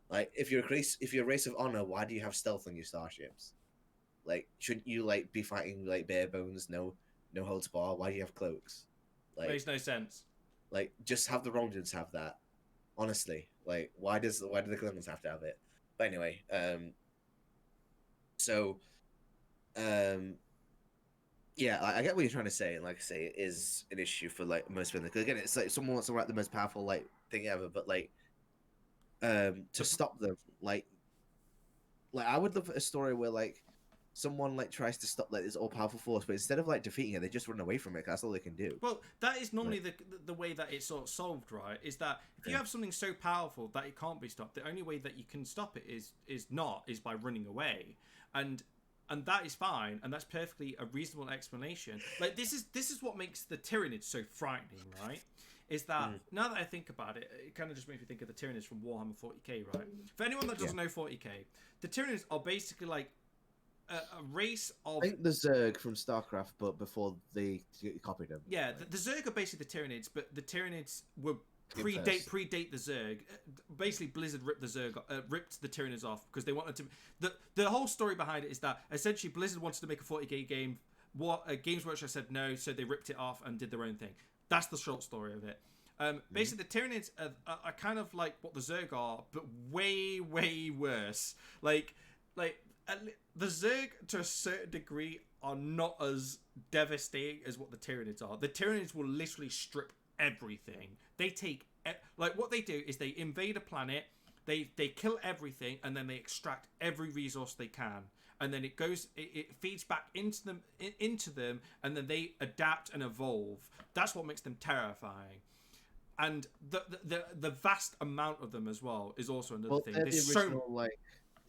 [SPEAKER 1] Like, if you're a race of honor, why do you have stealth on your starships? Like, shouldn't you like be fighting like bare bones, no holds bar? Why do you have cloaks? Like,
[SPEAKER 2] Makes no sense.
[SPEAKER 1] like just have the Romulans have that. Honestly, like, why do the Klingons have to have it? But anyway, so, yeah, I get what you're trying to say, and like I say, it is an issue for like most villains. Because again, it's like someone wants to write the most powerful like thing ever, but like, to stop them, like I would love a story where like someone like tries to stop like this all powerful force, but instead of like defeating it, they just run away from it. 'Cause that's all they can do.
[SPEAKER 2] Well, that is normally the way that it's sort of solved, right? Is that if you have something so powerful that it can't be stopped, the only way that you can stop it is by running away, and that is fine, and that's perfectly a reasonable explanation. Like this is what makes the Tyranids so frightening, right? Is that now that I think about it, it kind of just makes me think of the Tyranids from Warhammer 40k, right? For anyone that doesn't know 40k, the Tyranids are basically like a race of.
[SPEAKER 1] I think the Zerg from StarCraft, but before they copied them.
[SPEAKER 2] Yeah, the Zerg are basically the Tyranids, but the Tyranids were predate the Zerg. Basically, Blizzard ripped the Tyranids off because they wanted to. The whole story behind it is that essentially Blizzard wanted to make a 40k game. Games Workshop said no, so they ripped it off and did their own thing. That's the short story of it. Basically, the Tyranids are kind of like what the Zerg are, but way, way worse. Like the Zerg, to a certain degree, are not as devastating as what the Tyranids are. The Tyranids will literally strip everything. They take... Like, what they do is they invade a planet, they kill everything, and then they extract every resource they can. And then it feeds back into them, and then they adapt and evolve. That's what makes them terrifying. And the vast amount of them as well is also another thing.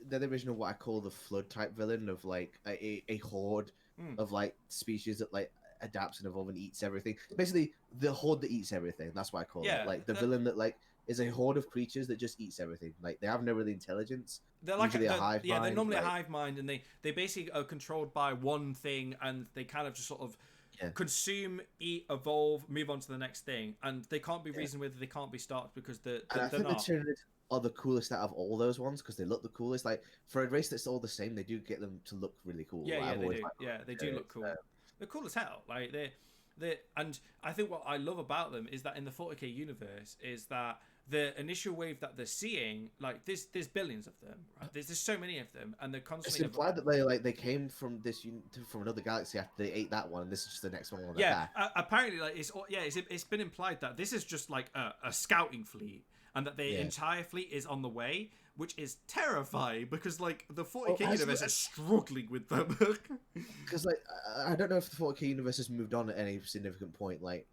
[SPEAKER 1] They're the original what I call the flood type villain of like a horde of like species that like adapts and evolves and eats everything. Basically, the horde that eats everything. That's what I call it. Like the villain that like is a horde of creatures that just eats everything. Like they have no really intelligence.
[SPEAKER 2] They're like a hive mind. Yeah, they're normally a hive mind, and they basically are controlled by one thing, and they kind of just sort of consume, eat, evolve, move on to the next thing, and they can't be reasoned with. They can't be stopped because they're not.
[SPEAKER 1] The Tyranids are the coolest out of all those ones because they look the coolest. Like for a race that's all the same, they do get them to look really cool.
[SPEAKER 2] Yeah,
[SPEAKER 1] like,
[SPEAKER 2] they do. Yeah, they do look cool. They're cool as hell. Like they and I think what I love about them is that in the 40k universe is that the initial wave that they're seeing, like there's billions of them, right? There's so many of them, and they're constantly.
[SPEAKER 1] It's implied that they came from from another galaxy after they ate that one, and this is just the next one on their path.
[SPEAKER 2] Apparently, like it's been implied that this is just like a scouting fleet, and that the entire fleet is on the way, which is terrifying because like the 40k universe is struggling with them.
[SPEAKER 1] Because like I don't know if the 40k universe has moved on at any significant point, like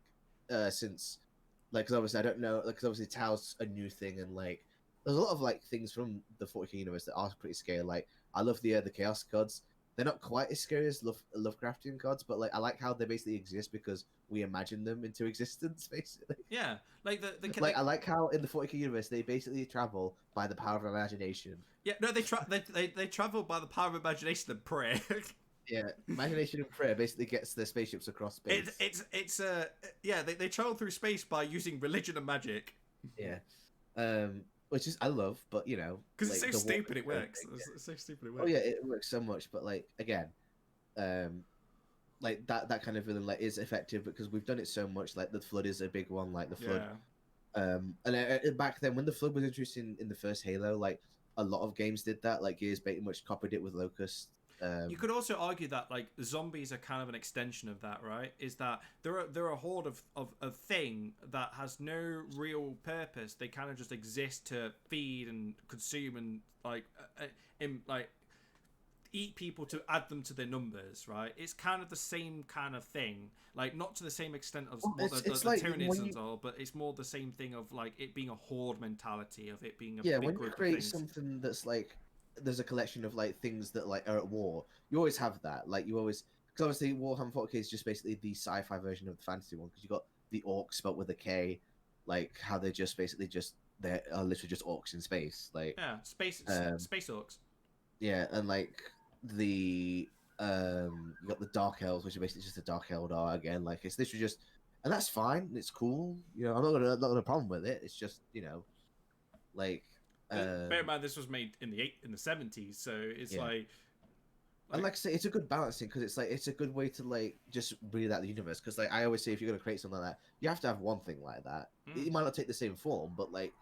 [SPEAKER 1] since. Like, because obviously I don't know, because obviously Tao's a new thing, and like there's a lot of like things from the 40k universe that are pretty scary. Like I love the Chaos gods. They're not quite as scary as Lovecraftian gods, but like I like how they basically exist because we imagine them into existence, basically.
[SPEAKER 2] Yeah, like
[SPEAKER 1] I like how in the 40k universe they basically travel by the power of imagination.
[SPEAKER 2] Yeah, no, they travel by the power of imagination and prayer.
[SPEAKER 1] Yeah, imagination and prayer basically gets their spaceships across space.
[SPEAKER 2] They travel through space by using religion and magic.
[SPEAKER 1] Yeah, which is I love, but you know,
[SPEAKER 2] because it's so stupid it works. It's so stupid it works.
[SPEAKER 1] Oh yeah, it works so much, but like again, like that kind of villain like is effective because we've done it so much. Like the flood is a big one, like the flood. And back then when the flood was introduced in the first Halo, like a lot of games did that. Like Gears pretty much copied it with Locust.
[SPEAKER 2] You could also argue that like zombies are kind of an extension of that, right? Is that they're a horde of a thing that has no real purpose. They kind of just exist to feed and consume and like eat people to add them to their numbers, right? It's kind of the same kind of thing, like not to the same extent of what the
[SPEAKER 1] like
[SPEAKER 2] Tyranids are, but it's more the same thing of like it being a horde mentality, of it being a
[SPEAKER 1] yeah,
[SPEAKER 2] big
[SPEAKER 1] when you
[SPEAKER 2] group of
[SPEAKER 1] create
[SPEAKER 2] things.
[SPEAKER 1] something that's like there's a collection of like things that like are at war, you always have that. Like you always, because obviously Warhammer 40k is just basically the sci-fi version of the fantasy one, because you got the orcs spelled with a K, like how they're just basically just they are literally just orcs in space, like
[SPEAKER 2] Yeah, space orcs.
[SPEAKER 1] yeah, and like the you got the dark elves, which are basically just a dark eldar again. Like it's literally just, and that's fine. It's cool. You know, I'm not gonna problem with it. It's just, you know, like
[SPEAKER 2] Bear in mind, this was made in the 70s, so it's
[SPEAKER 1] yeah.
[SPEAKER 2] like
[SPEAKER 1] and like I say, it's a good balancing, because it's like it's a good way to like just breathe out the universe. Because like I always say, if you're gonna create something like that, you have to have one thing like that. It might not take the same form, but like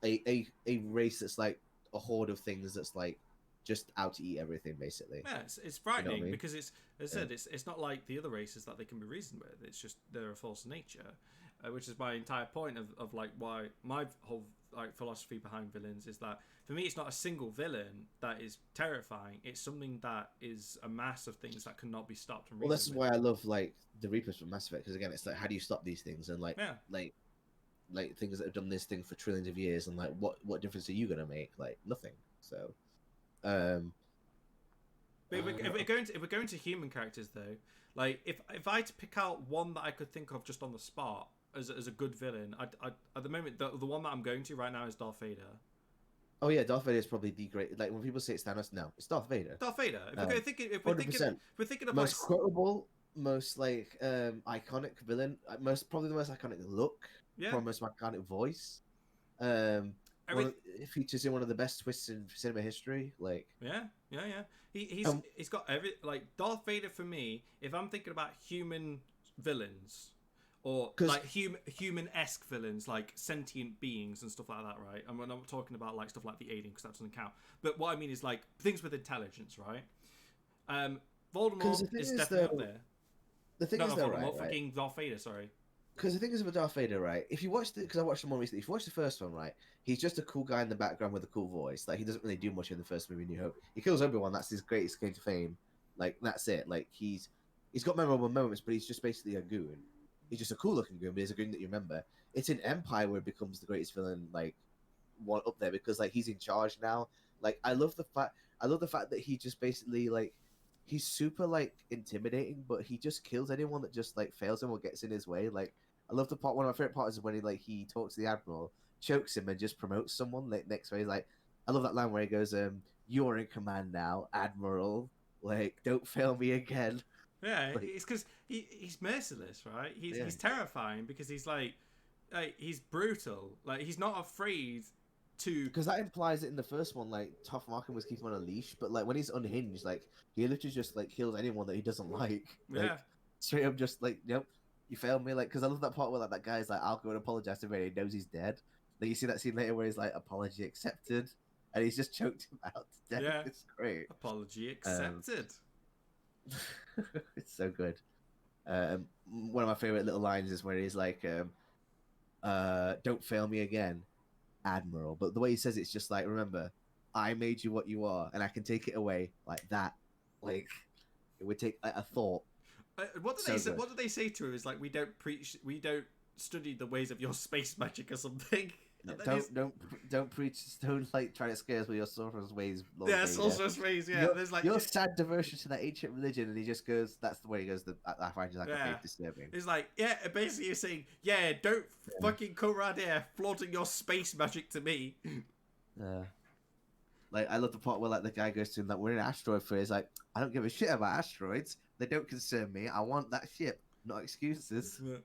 [SPEAKER 1] a race that's like a horde of things that's like just out to eat everything, basically.
[SPEAKER 2] yeah, it's frightening,
[SPEAKER 1] you know what I mean?
[SPEAKER 2] because it's, as I said, it's not like the other races that they can be reasoned with. It's just they're a force of nature, which is my entire point of like why my whole like philosophy behind villains is that for me it's not a single villain that is terrifying. It's something that is a mass of things that cannot be stopped. And
[SPEAKER 1] Well, this is why I love like the Reapers from Mass Effect, because again, it's like how do you stop these things, and like like things that have done this thing for trillions of years, and like what difference are you gonna make? Like nothing. So
[SPEAKER 2] but if we're going to human characters though, like if I had to pick out one that I could think of just on the spot as a good villain, I at the moment the one that I'm going to right now is Darth Vader.
[SPEAKER 1] Oh yeah, Darth Vader is probably the great. Like when people say it's Thanos, no, it's Darth Vader.
[SPEAKER 2] Darth Vader. If we're thinking of
[SPEAKER 1] most quotable, most like iconic villain, probably the most iconic look, probably most iconic voice. It features in one of the best twists in cinema history. Like
[SPEAKER 2] he's got like Darth Vader for me. If I'm thinking about human villains, or like human-esque villains, like sentient beings and stuff like that, right? And we're not talking about like stuff like the Alien, because that doesn't count. But what I mean is like things with intelligence, right? Voldemort is definitely up there.
[SPEAKER 1] The thing is, though, right?
[SPEAKER 2] Fucking Darth Vader, sorry.
[SPEAKER 1] Because the thing is with Darth Vader, right? If you watch because I watched them more recently. If you watch the first one, right, he's just a cool guy in the background with a cool voice. Like he doesn't really do much in the first movie, New Hope. He kills Obi-Wan. That's his greatest claim to fame. Like that's it. Like he's got memorable moments, but he's just basically a goon. He's just a cool looking goon, but he's a goon that you remember. It's in Empire where it becomes the greatest villain, like one up there, because like he's in charge now. Like I love the fact that he just basically like he's super like intimidating, but he just kills anyone that just like fails him or gets in his way. Like I love the part. One of my favorite parts is when he talks to the admiral, chokes him, and just promotes someone. Like next way, he's like, I love that line where he goes, "You're in command now, Admiral. Like, don't fail me again."
[SPEAKER 2] Yeah, like, it's because he's merciless, right? He's terrifying because he's like he's brutal. Like he's not afraid to.
[SPEAKER 1] Because that implies that in the first one, like Tough Markham was keeping him on a leash, but like when he's unhinged, like he literally just like kills anyone that he doesn't like. Like, straight up, just like yep. You failed me, like, because I love that part where like that guy's like, "I'll go and apologize to him," and he knows he's dead. Like you see that scene later where he's like, "Apology accepted," and he's just choked him out to death. Yeah. It's great.
[SPEAKER 2] Apology accepted.
[SPEAKER 1] It's so good. One of my favorite little lines is where he's like, "Don't fail me again, Admiral." But the way he says it's just like, "Remember, I made you what you are, and I can take it away like that." Like it would take a thought.
[SPEAKER 2] What do they say to him? Is like we don't study the ways of your space magic or something.
[SPEAKER 1] No, don't preach. Don't like try to scare us with your sorcerer's ways.
[SPEAKER 2] Lord yeah, sorcerer's ways. Yeah,
[SPEAKER 1] there's like your sad devotion to that ancient religion, and he just goes. That's the way he goes. I find you like a bit disturbing.
[SPEAKER 2] It's like basically you're saying don't fucking come around here flaunting your space magic to me.
[SPEAKER 1] Like I love the part where like the guy goes to him that we're in an asteroid phase. Like I don't give a shit about asteroids. They don't concern me. I want that ship, not excuses. Yeah.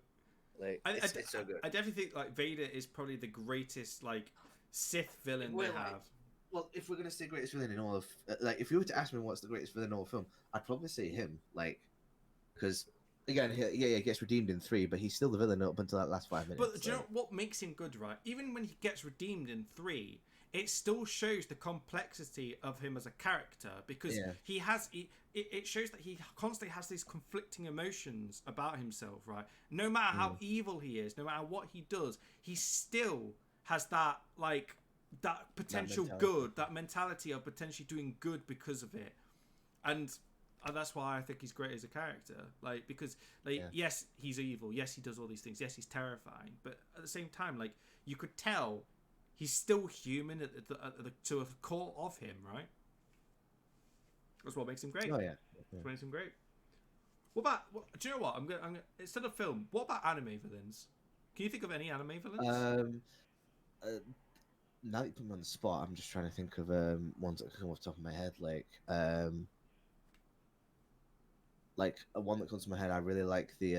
[SPEAKER 1] Like it's so good.
[SPEAKER 2] I definitely think like Vader is probably the greatest like Sith villain they have.
[SPEAKER 1] Well, if we're gonna say greatest villain in all of like, if you were to ask me what's the greatest villain in all of film, I'd probably say him. Like, because again, he gets redeemed in 3, but he's still the villain up until that last 5 minutes.
[SPEAKER 2] But do you know what makes him good, right? Even when he gets redeemed in 3. It still shows the complexity of him as a character, because it shows that he constantly has these conflicting emotions about himself, right? No matter how evil he is, no matter what he does, he still has that like that potential good, that mentality of potentially doing good because of it. And that's why I think he's great as a character. Like, because, like, yes, he's evil. Yes, he does all these things. Yes, he's terrifying. But at the same time, like, you could tell he's still human to a core of him, right? That's what makes him great.
[SPEAKER 1] Oh yeah.
[SPEAKER 2] That's what makes him great. What about? Do you know what? I'm gonna instead of film. What about anime villains? Can you think of any anime villains?
[SPEAKER 1] Now that you put me on the spot, I'm just trying to think of ones that come off the top of my head. Like one that comes to my head. I really like the.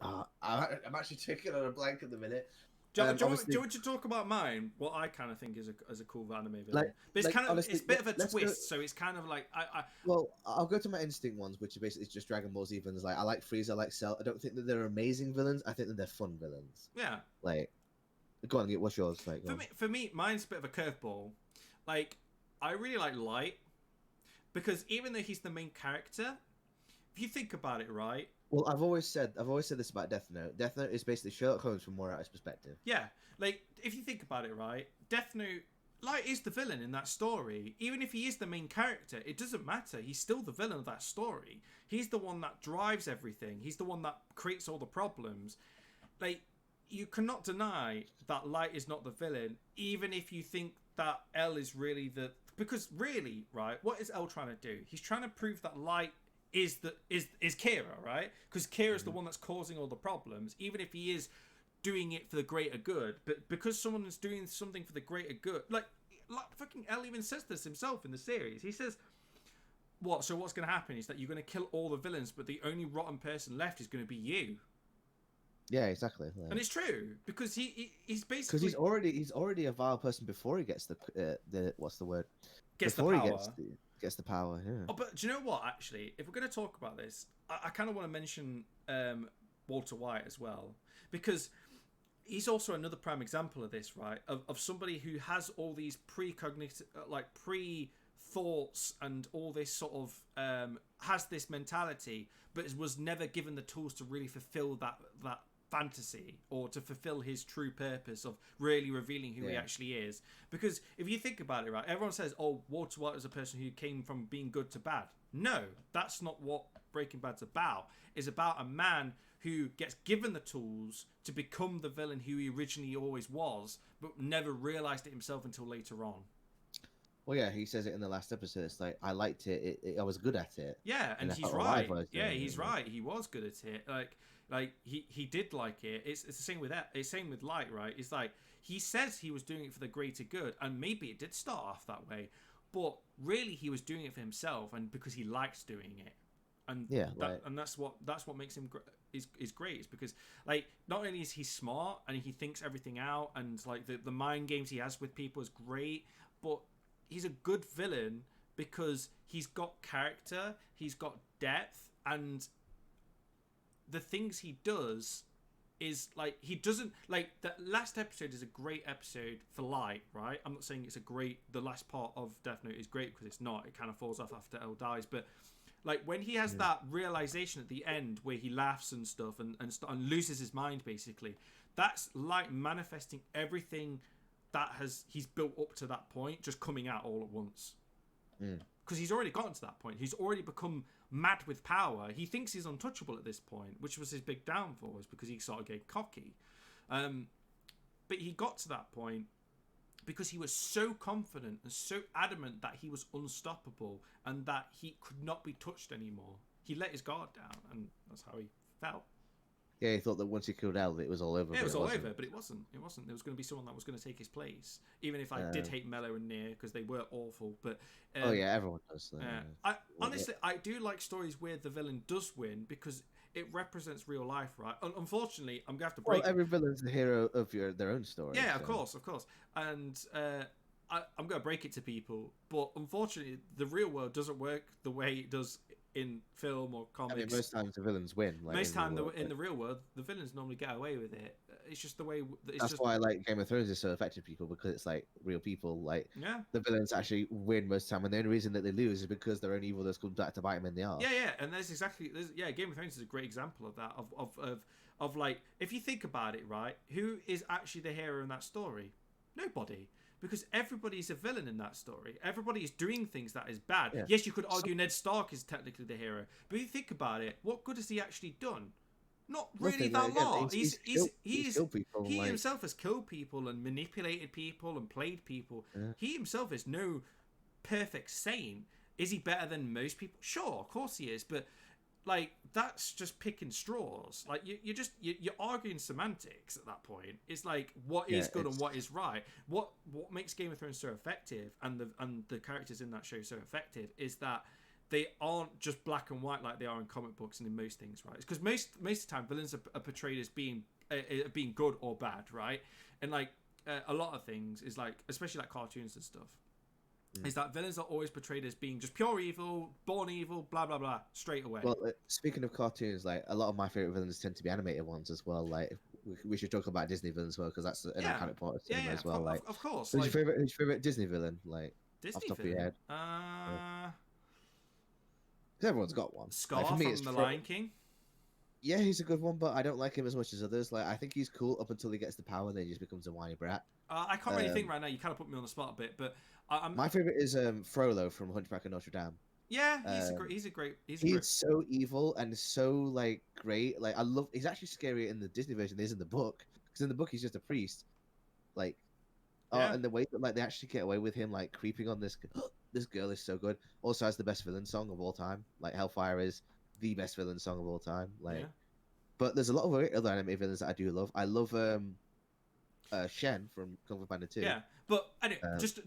[SPEAKER 1] I'm actually taking on a blank at the minute.
[SPEAKER 2] Do you want to talk about mine? What I kind of think is a cool anime villain. But it's
[SPEAKER 1] honestly,
[SPEAKER 2] it's a bit of a twist, so it's kind of like
[SPEAKER 1] Well, I'll go to my instinct ones, which are basically just Dragon Ball Z villains. Like I like Frieza, I like Cell. I don't think that they're amazing villains. I think that they're fun villains.
[SPEAKER 2] Yeah.
[SPEAKER 1] Like, go on, what's yours? Like,
[SPEAKER 2] for me, mine's a bit of a curveball. Like, I really like Light because even though he's the main character, if you think about it, right.
[SPEAKER 1] Well, I've always said this about Death Note. Death Note is basically Sherlock Holmes from Moriarty's perspective.
[SPEAKER 2] Yeah, like if you think about it, right, Death Note, Light is the villain in that story. Even if he is the main character, it doesn't matter. He's still the villain of that story. He's the one that drives everything. He's the one that creates all the problems. Like, you cannot deny that Light is not the villain, even if you think that L is really the. Because really, right, what is L trying to do? He's trying to prove that Light is Kira, right? Because Kira's the one that's causing all the problems, even if he is doing it for the greater good. But because someone is doing something for the greater good, like fucking L even says this himself in the series. He says, "What? So what's going to happen is that you're going to kill all the villains, but the only rotten person left is going to be you."
[SPEAKER 1] Yeah, exactly. Yeah.
[SPEAKER 2] And it's true because he's basically
[SPEAKER 1] because he's already a vile person before he gets the what's the word?
[SPEAKER 2] Gets
[SPEAKER 1] before
[SPEAKER 2] the power.
[SPEAKER 1] He gets the power. Yeah.
[SPEAKER 2] Oh, but do you know what? Actually, if we're going to talk about this, I kind of want to mention Walter White as well, because he's also another prime example of this, right? Of somebody who has all these pre-cognitive, like pre-thoughts and all this sort of has this mentality, but was never given the tools to really fulfill that fantasy or to fulfill his true purpose of really revealing who he actually is. Because if you think about it, right, everyone says, oh, Walter White was a person who came from being good to bad. No, that's not what Breaking Bad's about. It's about a man who gets given the tools to become the villain who he originally always was, but never realized it himself until later on.
[SPEAKER 1] Well, yeah, he says it in the last episode. It's like, I liked it. I was good at it.
[SPEAKER 2] Yeah, and he's right. Yeah, he's right. He was good at it. Like he did like it. It's the same with that. It's same with Light, right? It's like he says he was doing it for the greater good, and maybe it did start off that way, but really he was doing it for himself and because he likes doing it. And and that's what makes him is great. Is because like not only is he smart and he thinks everything out, and like the mind games he has with people is great, but he's a good villain because he's got character, he's got depth, and the things he does is like he doesn't like the last episode is a great episode for Light, right? I'm not saying it's the last part of Death Note is great because it's not. It kind of falls off after L dies, but like when he has that realization at the end where he laughs and stuff and loses his mind, basically, that's Light manifesting everything that he's built up to that point, just coming out all at once. Because he's already gotten to that point. He's already become mad with power. He thinks he's untouchable at this point, which was his big downfall, is because he sort of get cocky. But he got to that point because he was so confident and so adamant that he was unstoppable and that he could not be touched anymore. He let his guard down, and that's how he fell.
[SPEAKER 1] Yeah, he thought that once he killed L, it was all over.
[SPEAKER 2] Yeah, it was all over, but it wasn't. It wasn't. There was going to be someone that was going to take his place. Even if I did hate Mello and Nier because they were awful, but
[SPEAKER 1] oh yeah, everyone does.
[SPEAKER 2] Honestly, I do like stories where the villain does win because it represents real life, right? Unfortunately, I'm gonna have to break.
[SPEAKER 1] Well, every villain's the hero of their own story.
[SPEAKER 2] Yeah,
[SPEAKER 1] so.
[SPEAKER 2] of course. And I'm gonna break it to people, but unfortunately, the real world doesn't work the way it does in film or comics.
[SPEAKER 1] I mean, most times the villains win. Like,
[SPEAKER 2] most time in the real world, the villains normally get away with it. It's just the way.
[SPEAKER 1] That's why like Game of Thrones is so effective, people, because it's like real people. Like the villains actually win most of the time, and the only reason that they lose is because their own evil does come back to bite them in the arse.
[SPEAKER 2] Yeah, and Game of Thrones is a great example of that. Of like, if you think about it, right, who is actually the hero in that story? Nobody. because everybody's a villain in that story. Everybody is doing things that is bad.
[SPEAKER 1] Yeah.
[SPEAKER 2] Yes, you could argue Ned Stark is technically the hero, but if you think about it, what good has he actually done? Not really
[SPEAKER 1] Nothing,
[SPEAKER 2] that
[SPEAKER 1] like, again,
[SPEAKER 2] lot.
[SPEAKER 1] he's killed people,
[SPEAKER 2] He
[SPEAKER 1] like,
[SPEAKER 2] himself has killed people and manipulated people and played people.
[SPEAKER 1] Yeah.
[SPEAKER 2] He himself is no perfect saint. Is he better than most people? Sure, of course he is, but like that's just picking straws. Like you're arguing semantics at that point. It's like what is good and what is right. What makes Game of Thrones so effective and the characters in that show so effective is that they aren't just black and white like they are in comic books and in most things, right? Because most of the time villains are portrayed as being good or bad, right? And like a lot of things is like, especially like cartoons and stuff, is that villains are always portrayed as being just pure evil, born evil, blah blah blah, straight away.
[SPEAKER 1] Well, speaking of cartoons, like a lot of my favorite villains tend to be animated ones as well. Like we should talk about Disney villains as well because that's an iconic part of cinema as well. Like,
[SPEAKER 2] of course.
[SPEAKER 1] Who's your favorite Disney villain? Like,
[SPEAKER 2] Disney
[SPEAKER 1] off the top
[SPEAKER 2] villain?
[SPEAKER 1] of your head?
[SPEAKER 2] Yeah.
[SPEAKER 1] Everyone's got one.
[SPEAKER 2] Scar
[SPEAKER 1] like, for me,
[SPEAKER 2] from
[SPEAKER 1] it's
[SPEAKER 2] The Lion King.
[SPEAKER 1] Yeah, he's a good one, but I don't like him as much as others. Like, I think he's cool up until he gets the power, then he just becomes a whiny brat.
[SPEAKER 2] I can't really think right now. You kind of put me on the spot a bit, but
[SPEAKER 1] my favorite is Frollo from Hunchback of Notre Dame.
[SPEAKER 2] Yeah, he's great.
[SPEAKER 1] He's so evil and so like great. Like I love. He's actually scarier in the Disney version than he is in the book. Because in the book he's just a priest. Like, and the way that like they actually get away with him like creeping on this this girl is so good. Also has the best villain song of all time. Like Hellfire is the best villain song of all time. Like, but there's a lot of other anime villains that I do love. I love Shen from Kung Fu Panda 2.
[SPEAKER 2] Yeah, but anyway, just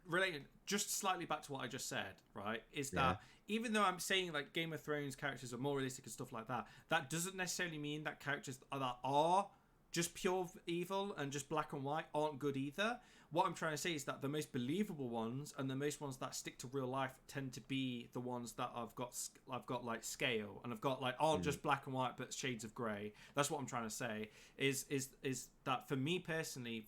[SPEAKER 2] related, just slightly back to what I just said, right? Is that even though I'm saying like Game of Thrones characters are more realistic and stuff like that, that doesn't necessarily mean that characters that are just pure evil and just black and white aren't good either. What I'm trying to say is that the most believable ones and the most ones that stick to real life tend to be the ones that I've got like scale and I've got like aren't just black and white but shades of grey. That's what I'm trying to say. Is that for me personally,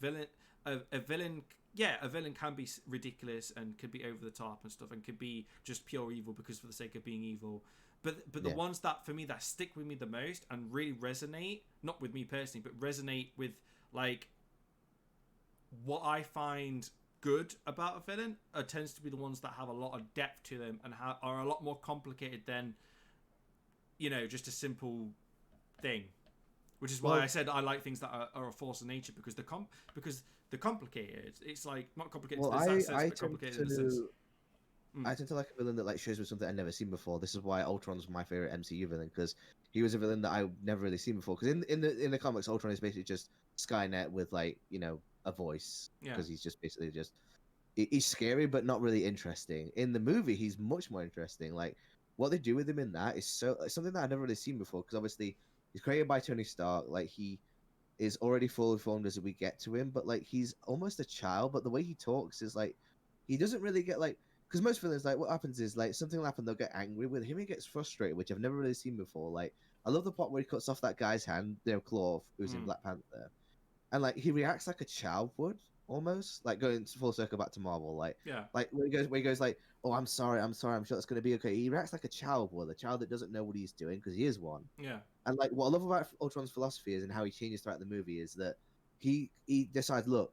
[SPEAKER 2] a villain can be ridiculous and could be over the top and stuff and could be just pure evil because for the sake of being evil. But the ones that for me that stick with me the most and really resonate, not with me personally, but resonate with like what I find good about a villain tends to be the ones that have a lot of depth to them and are a lot more complicated than just a simple thing. Which is why I said I like things that are a force of nature because they're complicated. It's like not complicated in that sense, but complicated in the sense.
[SPEAKER 1] I tend to like a villain that like shows me something I've never seen before. This is why Ultron's my favorite MCU villain because he was a villain that I've never really seen before. Because in the comics, Ultron is basically just Skynet with like a voice because he's just basically he's scary but not really interesting. In the movie, he's much more interesting. Like what they do with him in that is something that I've never really seen before. Because obviously he's created by Tony Stark. Like he is already fully formed as we get to him, but like he's almost a child. But the way he talks is like he doesn't really get like. Because most villains, like, what happens is, like, something will happen, they'll get angry. With him, he gets frustrated, which I've never really seen before. Like, I love the part where he cuts off that guy's hand, Claw, who's in Black Panther. And, like, he reacts like a child would, almost. Like, going full circle back to Marvel. Like, where he goes, like, oh, I'm sorry, I'm sure it's going to be okay. He reacts like a child would, a child that doesn't know what he's doing, because he is one.
[SPEAKER 2] Yeah.
[SPEAKER 1] And, like, what I love about Ultron's philosophy is, and how he changes throughout the movie, is that he decides, look,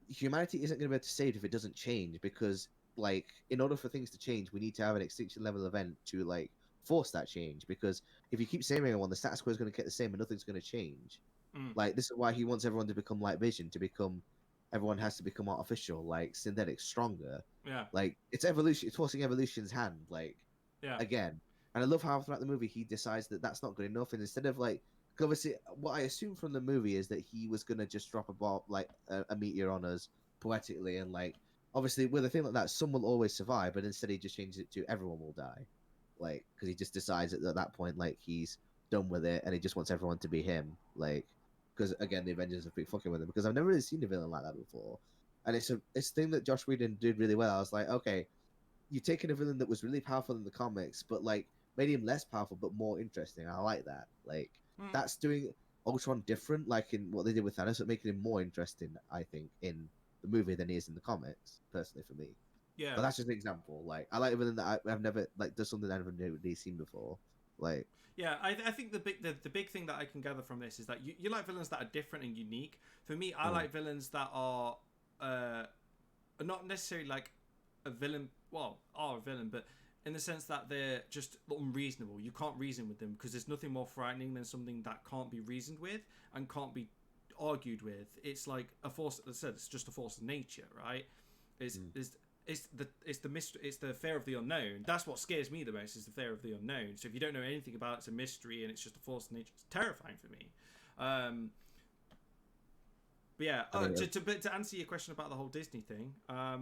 [SPEAKER 1] humanity isn't going to be able to save if it doesn't change, because like in order for things to change we need to have an extinction level event to like force that change, because if you keep saving everyone the status quo is going to get the same and nothing's going to change. Like this is why he wants everyone to become like Vision, everyone has to become artificial, like synthetic, stronger. Like it's evolution, it's forcing evolution's hand, like again. And I love how throughout the movie he decides that that's not good enough, and instead of like, cause obviously what I assume from the movie is that he was going to just drop a bomb, like a meteor on us poetically, and like obviously, with a thing like that, some will always survive, but instead he just changes it to everyone will die. Like, because he just decides at that point, like, he's done with it, and he just wants everyone to be him. Like, because, again, the Avengers have been fucking with him, because I've never really seen a villain like that before. And it's a thing that Josh Whedon did really well. I was like, okay, you've taken a villain that was really powerful in the comics, but, like, made him less powerful, but more interesting. I like that. Like, that's doing Ultron different, like, in what they did with Thanos, but making him more interesting, I think, in the movie than he is in the comics, personally for me.
[SPEAKER 2] Yeah.
[SPEAKER 1] But that's just an example. Like I like a villain that I've never like does something I've never really seen before. Like
[SPEAKER 2] I think the big thing that I can gather from this is that you like villains that are different and unique. For me, I like villains that are are not necessarily like a villain. Well, are a villain, but in the sense that they're just unreasonable. You can't reason with them because there's nothing more frightening than something that can't be reasoned with and can't be argued with. It's like a force. As I said, it's just a force of nature, right? It's the mystery. It's the fear of the unknown. That's what scares me the most. Is the fear of the unknown. So if you don't know anything about it, it's a mystery and it's just a force of nature. It's terrifying for me. But yeah, to answer your question about the whole Disney thing, I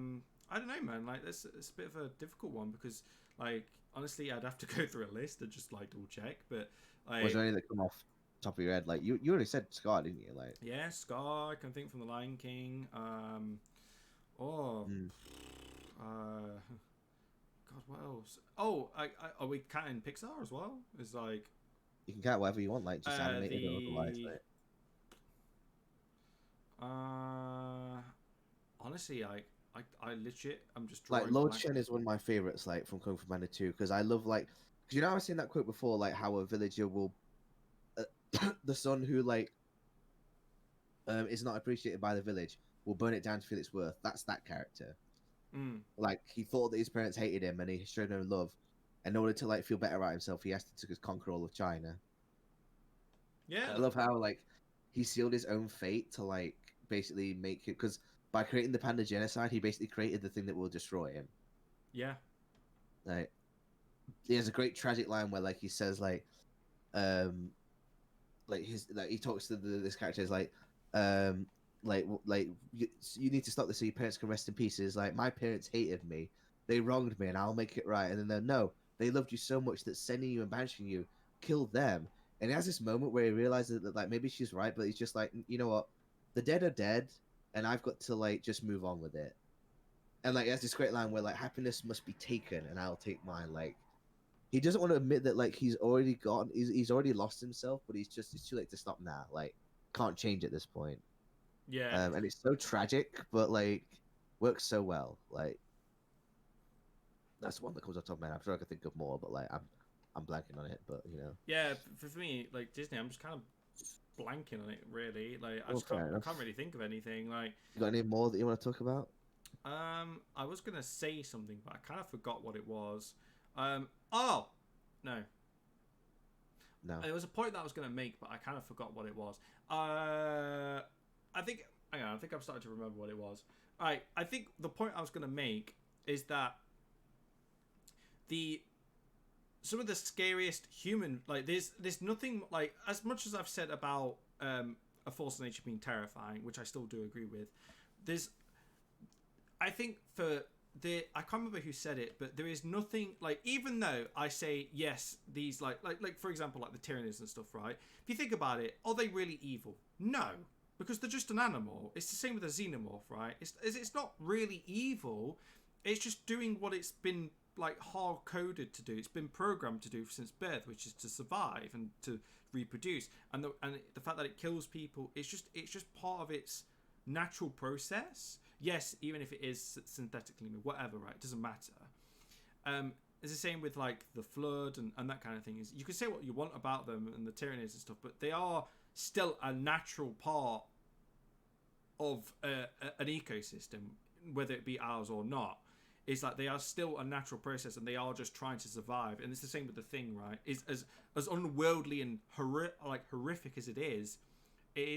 [SPEAKER 2] don't know, man. Like, it's a bit of a difficult one because, like, honestly, I'd have to go through a list and just like double check. But like,
[SPEAKER 4] was there any that come off the top of your head? Like, you already said Scar, didn't you? Like,
[SPEAKER 2] yeah, Scar. I can think from The Lion King. God, what else? Oh, are we counting Pixar as well? It's like
[SPEAKER 4] you can count whatever you want, like just animated or otherwise. Like.
[SPEAKER 2] Honestly, I legit, I'm just
[SPEAKER 4] like
[SPEAKER 2] drawing
[SPEAKER 4] Lord
[SPEAKER 2] blank.
[SPEAKER 4] Shen is one of my favorites, like from Kung Fu Panda 2, because I love like, cause you know I've seen that quote before, like how a villager will, the son who like, is not appreciated by the village will burn it down to feel its worth. That's that character. Like he thought that his parents hated him and he showed no love. In order to like feel better about himself, he has to conquer all of China.
[SPEAKER 2] Yeah,
[SPEAKER 4] I love how like he sealed his own fate to like basically make it, because by creating the panda genocide, he basically created the thing that will destroy him.
[SPEAKER 2] Yeah.
[SPEAKER 4] Like, he has a great tragic line where like he says like he talks to this character is like you need to stop this so your parents can rest in peace. It's like, my parents hated me, they wronged me, and I'll make it right. And then they're, no, they loved you so much that sending you and banishing you killed them. And he has this moment where he realizes that like maybe she's right, but he's just like, you know what, the dead are dead, and I've got to like just move on with it. And like he has this great line where like, happiness must be taken and I'll take mine. Like, he doesn't want to admit that like he's already lost himself, but it's too late to stop now. Like, can't change at this point.
[SPEAKER 2] Yeah.
[SPEAKER 4] And it's so tragic, but like works so well. Like, that's one that comes off the top of my head. I'm sure I could think of more, but like I'm blanking on it. But you know.
[SPEAKER 2] Yeah, for me, like Disney, I'm just kind of blanking on it. Really, like I can't really think of anything. Like,
[SPEAKER 4] you got any more that you want to talk about?
[SPEAKER 2] I was gonna say something, but I kind of forgot what it was. Oh, no. There was a point that I was gonna make, but I kind of forgot what it was. I think I'm starting to remember what it was. Alright, I think the point I was gonna make is that some of the scariest human, like there's nothing, like, as much as I've said about a force of nature being terrifying, which I still do agree with, I think I can't remember who said it, but there is nothing, like, even though I say yes, these like for example, like the tyrannies and stuff, right? If you think about it, are they really evil? No, because they're just an animal. It's the same with a xenomorph, right? It's not really evil. It's just doing what it's been like hard coded to do. It's been programmed to do since birth, which is to survive and to reproduce. And the fact that it kills people, it's just part of its natural process. Yes, even if it is synthetically made, whatever, right? It doesn't matter. It's the same with like the flood and that kind of thing. Is you can say what you want about them and the tyrannies and stuff, but they are still a natural part of an ecosystem, whether it be ours or not. Is like they are still a natural process and they are just trying to survive. And it's the same with the thing, right? Is as unworldly and horrific as it is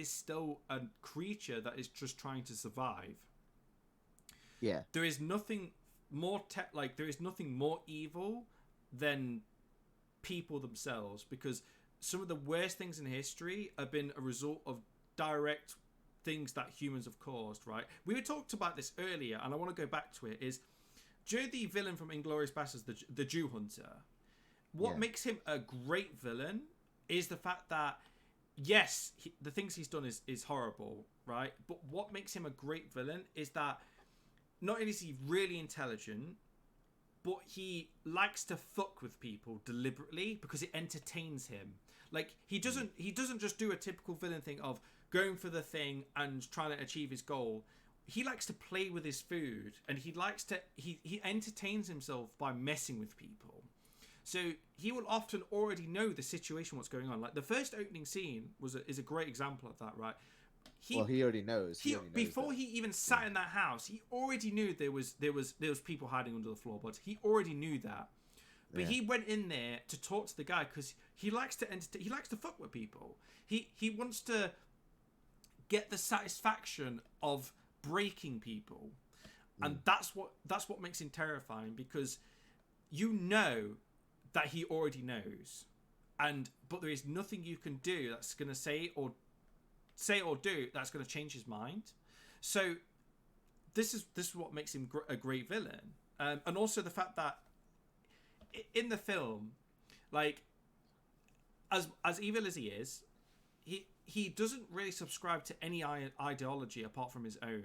[SPEAKER 2] still a creature that is just trying to survive.
[SPEAKER 4] Yeah.
[SPEAKER 2] There is nothing more there is nothing more evil than people themselves, because some of the worst things in history have been a result of direct things that humans have caused, right? We talked about this earlier, and I want to go back to it. Is Joe the villain from Inglourious Basterds, the Jew hunter? What makes him a great villain is the fact that, yes, the things he's done is horrible, right? But what makes him a great villain is that not only is he really intelligent, but he likes to fuck with people deliberately because it entertains him. Like, he doesn't just do a typical villain thing of going for the thing and trying to achieve his goal. He likes to play with his food, and he entertains himself by messing with people. So he will often already know the situation, what's going on. Like the first opening scene is a great example of that, right?
[SPEAKER 4] he already knows. He already knows
[SPEAKER 2] before
[SPEAKER 4] that.
[SPEAKER 2] he even sat in that house, he already knew there was people hiding under the floorboards. He already knew that. But he went in there to talk to the guy because he likes to he likes to fuck with people. He wants to get the satisfaction of breaking people, and that's what makes him terrifying, because you know that he already knows, but there is nothing you can do that's going to say or do that's going to change his mind. So this is what makes him a great villain, and also the fact that in the film, like, as evil as he is, he doesn't really subscribe to any ideology apart from his own.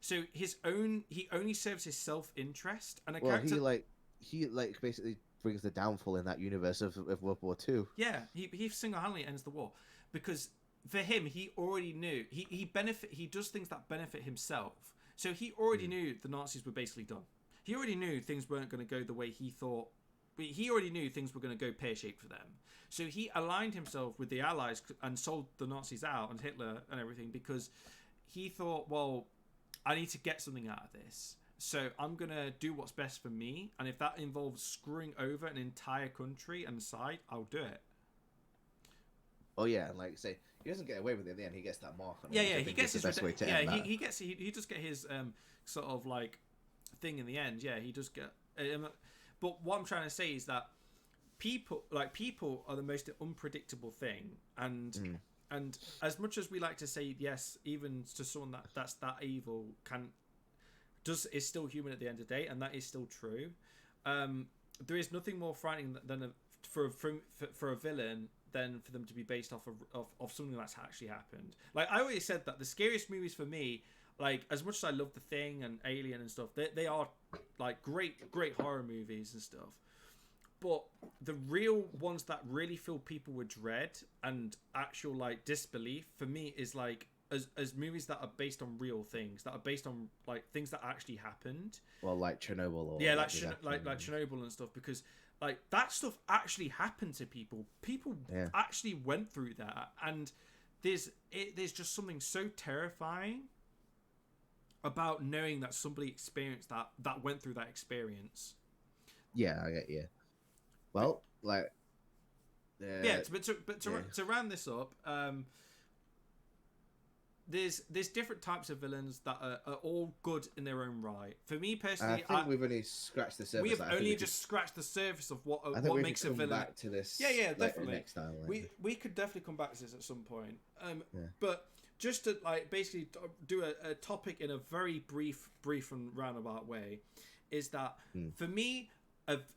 [SPEAKER 2] So he only serves his self-interest, and character.
[SPEAKER 4] He basically brings the downfall in that universe of World War II.
[SPEAKER 2] Yeah, he single-handedly ends the war, because for him, he already knew he does things that benefit himself. So he already knew the Nazis were basically done. He already knew things weren't going to go the way he thought. He already knew things were going to go pear-shaped for them. So he aligned himself with the Allies and sold the Nazis out and Hitler and everything, because he thought, well, I need to get something out of this. So I'm going to do what's best for me. And if that involves screwing over an entire country and side, I'll do it.
[SPEAKER 4] Oh yeah, and like I say, he doesn't get away with it in the end. He gets that mark on him.
[SPEAKER 2] Yeah, he gets his
[SPEAKER 4] best way to end that.
[SPEAKER 2] He does get his sort of like thing in the end. Yeah, he does get. But what I'm trying to say is that people are the most unpredictable thing, and as much as we like to say yes, even to someone that's that evil is still human at the end of the day, and that is still true. There is nothing more frightening than for a villain than for them to be based off of something that's actually happened. Like I always said, that the scariest movies for me, like, as much as I love The Thing and Alien and stuff, they are like great horror movies and stuff. But the real ones that really fill people with dread and actual like disbelief for me is like as movies that are based on real things, that are based on like things that actually happened.
[SPEAKER 4] Well, like Chernobyl, or
[SPEAKER 2] like Chernobyl and stuff, because like that stuff actually happened to people. People actually went through that, and there's just something so terrifying about knowing that somebody experienced that went through that experience.
[SPEAKER 4] Yeah, I get you. Well, like,
[SPEAKER 2] to round this up, there's different types of villains that are all good in their own right. For me personally,
[SPEAKER 4] I think we've only scratched the surface.
[SPEAKER 2] We have only just scratched the surface of what makes a villain.
[SPEAKER 4] Back to this.
[SPEAKER 2] Yeah, definitely.
[SPEAKER 4] Next time,
[SPEAKER 2] we could definitely come back to this at some point. But just to like basically do a topic in a very brief and roundabout way, is that for me,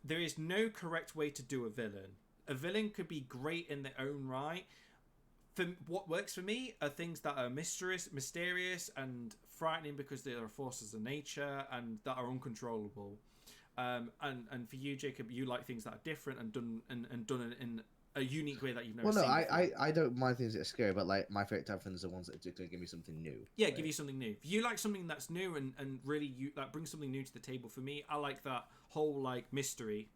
[SPEAKER 2] there is no correct way to do a villain. A villain could be great in their own right. What works for me are things that are mysterious and frightening because they are forces of nature and that are uncontrollable. And for you, Jacob, you like things that are different and done in a unique way that you've never seen.
[SPEAKER 4] Well, no, I don't mind things that are scary, but like my favorite type of things are the ones that do give me something new.
[SPEAKER 2] Yeah, right? Give you something new. If you like something that's new and really you like bring something new to the table, for me, I like that whole like mystery.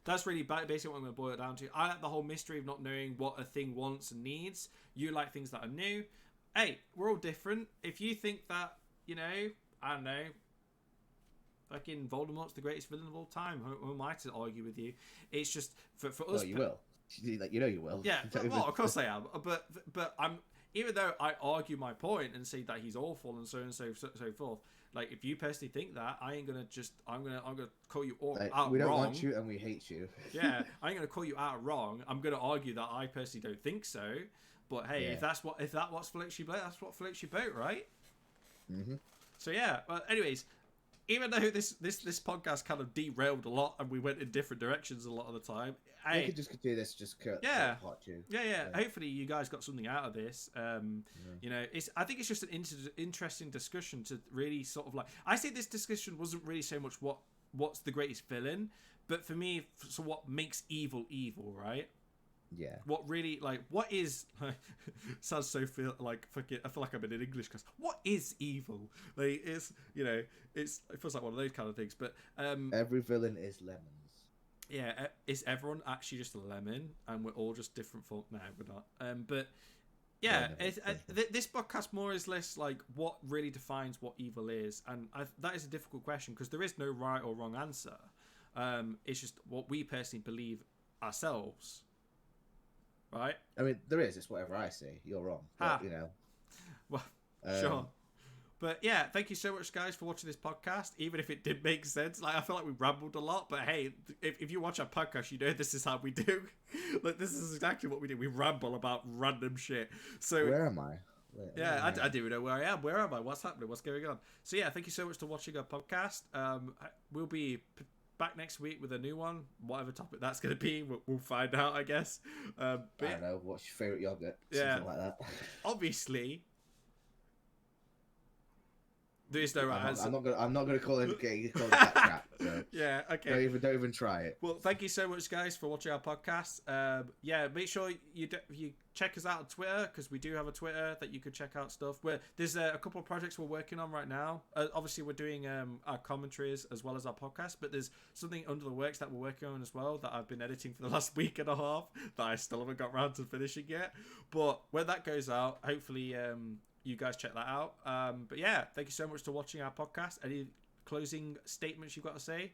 [SPEAKER 2] That's really basically what I'm going to boil it down to. I like the whole mystery of not knowing what a thing wants and needs. You like things that are new. Hey, we're all different. If you think that, I don't know, fucking Voldemort's the greatest villain of all time, who am I to argue with you? It's just for us.
[SPEAKER 4] Well, you will. Like, you will.
[SPEAKER 2] Yeah, well, of course I am. But I'm, even though I argue my point and say that he's awful and so forth. Like, if you personally think that, I'm gonna call you out wrong.
[SPEAKER 4] We don't want you and we hate you.
[SPEAKER 2] Yeah, I ain't gonna call you out wrong. I'm gonna argue that I personally don't think so. But hey, if that what floats your boat, that's what floats your boat, right?
[SPEAKER 4] Mm-hmm.
[SPEAKER 2] So yeah. Well, anyways, even though this podcast kind of derailed a lot and we went in different directions a lot of the time,
[SPEAKER 4] we could just do this, part two.
[SPEAKER 2] Yeah. Hopefully, you guys got something out of this. I think it's just an interesting discussion to really sort of like. I say this discussion wasn't really so much what's the greatest villain, but for me, so what makes evil, right?
[SPEAKER 4] Yeah.
[SPEAKER 2] What really, like, what is sounds so feel like fucking. I feel like I'm in an English class. What is evil? Like, it feels like one of those kind of things. But
[SPEAKER 4] every villain is lemons.
[SPEAKER 2] Yeah, is everyone actually just a lemon, and we're all just different folk? No, we're not. But Yeah,
[SPEAKER 4] One of it.
[SPEAKER 2] this podcast more is less like what really defines what evil is, and that is a difficult question because there is no right or wrong answer. It's just what we personally believe ourselves, right?
[SPEAKER 4] I mean, there is. It's whatever I say. You're wrong. But, you know.
[SPEAKER 2] Well, sure. But yeah, thank you so much, guys, for watching this podcast. Even if it did make sense, like I feel like we rambled a lot, but hey, if you watch our podcast, you know this is how we do. Like this is exactly what we do. We ramble about random shit. So
[SPEAKER 4] Where am I?
[SPEAKER 2] Yeah, I don't even know where I am. Where am I? What's happening? What's going on? So yeah, thank you so much for watching our podcast. We'll be back next week with a new one. Whatever topic that's going to be, we'll find out, I guess. But
[SPEAKER 4] I don't know. What's your favourite yogurt?
[SPEAKER 2] Yeah.
[SPEAKER 4] Something like that.
[SPEAKER 2] Obviously, there is no right answer.
[SPEAKER 4] I'm not gonna call it that crap. So
[SPEAKER 2] Yeah, okay.
[SPEAKER 4] don't even try it.
[SPEAKER 2] Well, thank you so much, guys, for watching our podcast. Yeah, make sure you check us out on Twitter because we do have a Twitter that you could check out stuff. There's a couple of projects we're working on right now. Obviously, we're doing our commentaries as well as our podcast, but there's something under the works that we're working on as well that I've been editing for the last week and a half that I still haven't got around to finishing yet. But when that goes out, hopefully you guys check that out. But yeah, thank you so much for watching our podcast. Any closing statements you've got to say,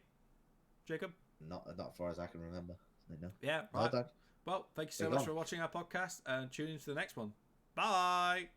[SPEAKER 2] Jacob?
[SPEAKER 4] Not as far as I can remember. No.
[SPEAKER 2] Yeah,
[SPEAKER 4] Well
[SPEAKER 2] right.
[SPEAKER 4] done.
[SPEAKER 2] Well, thank you so
[SPEAKER 4] You're
[SPEAKER 2] much
[SPEAKER 4] gone.
[SPEAKER 2] for watching our podcast and tune into the next one. Bye.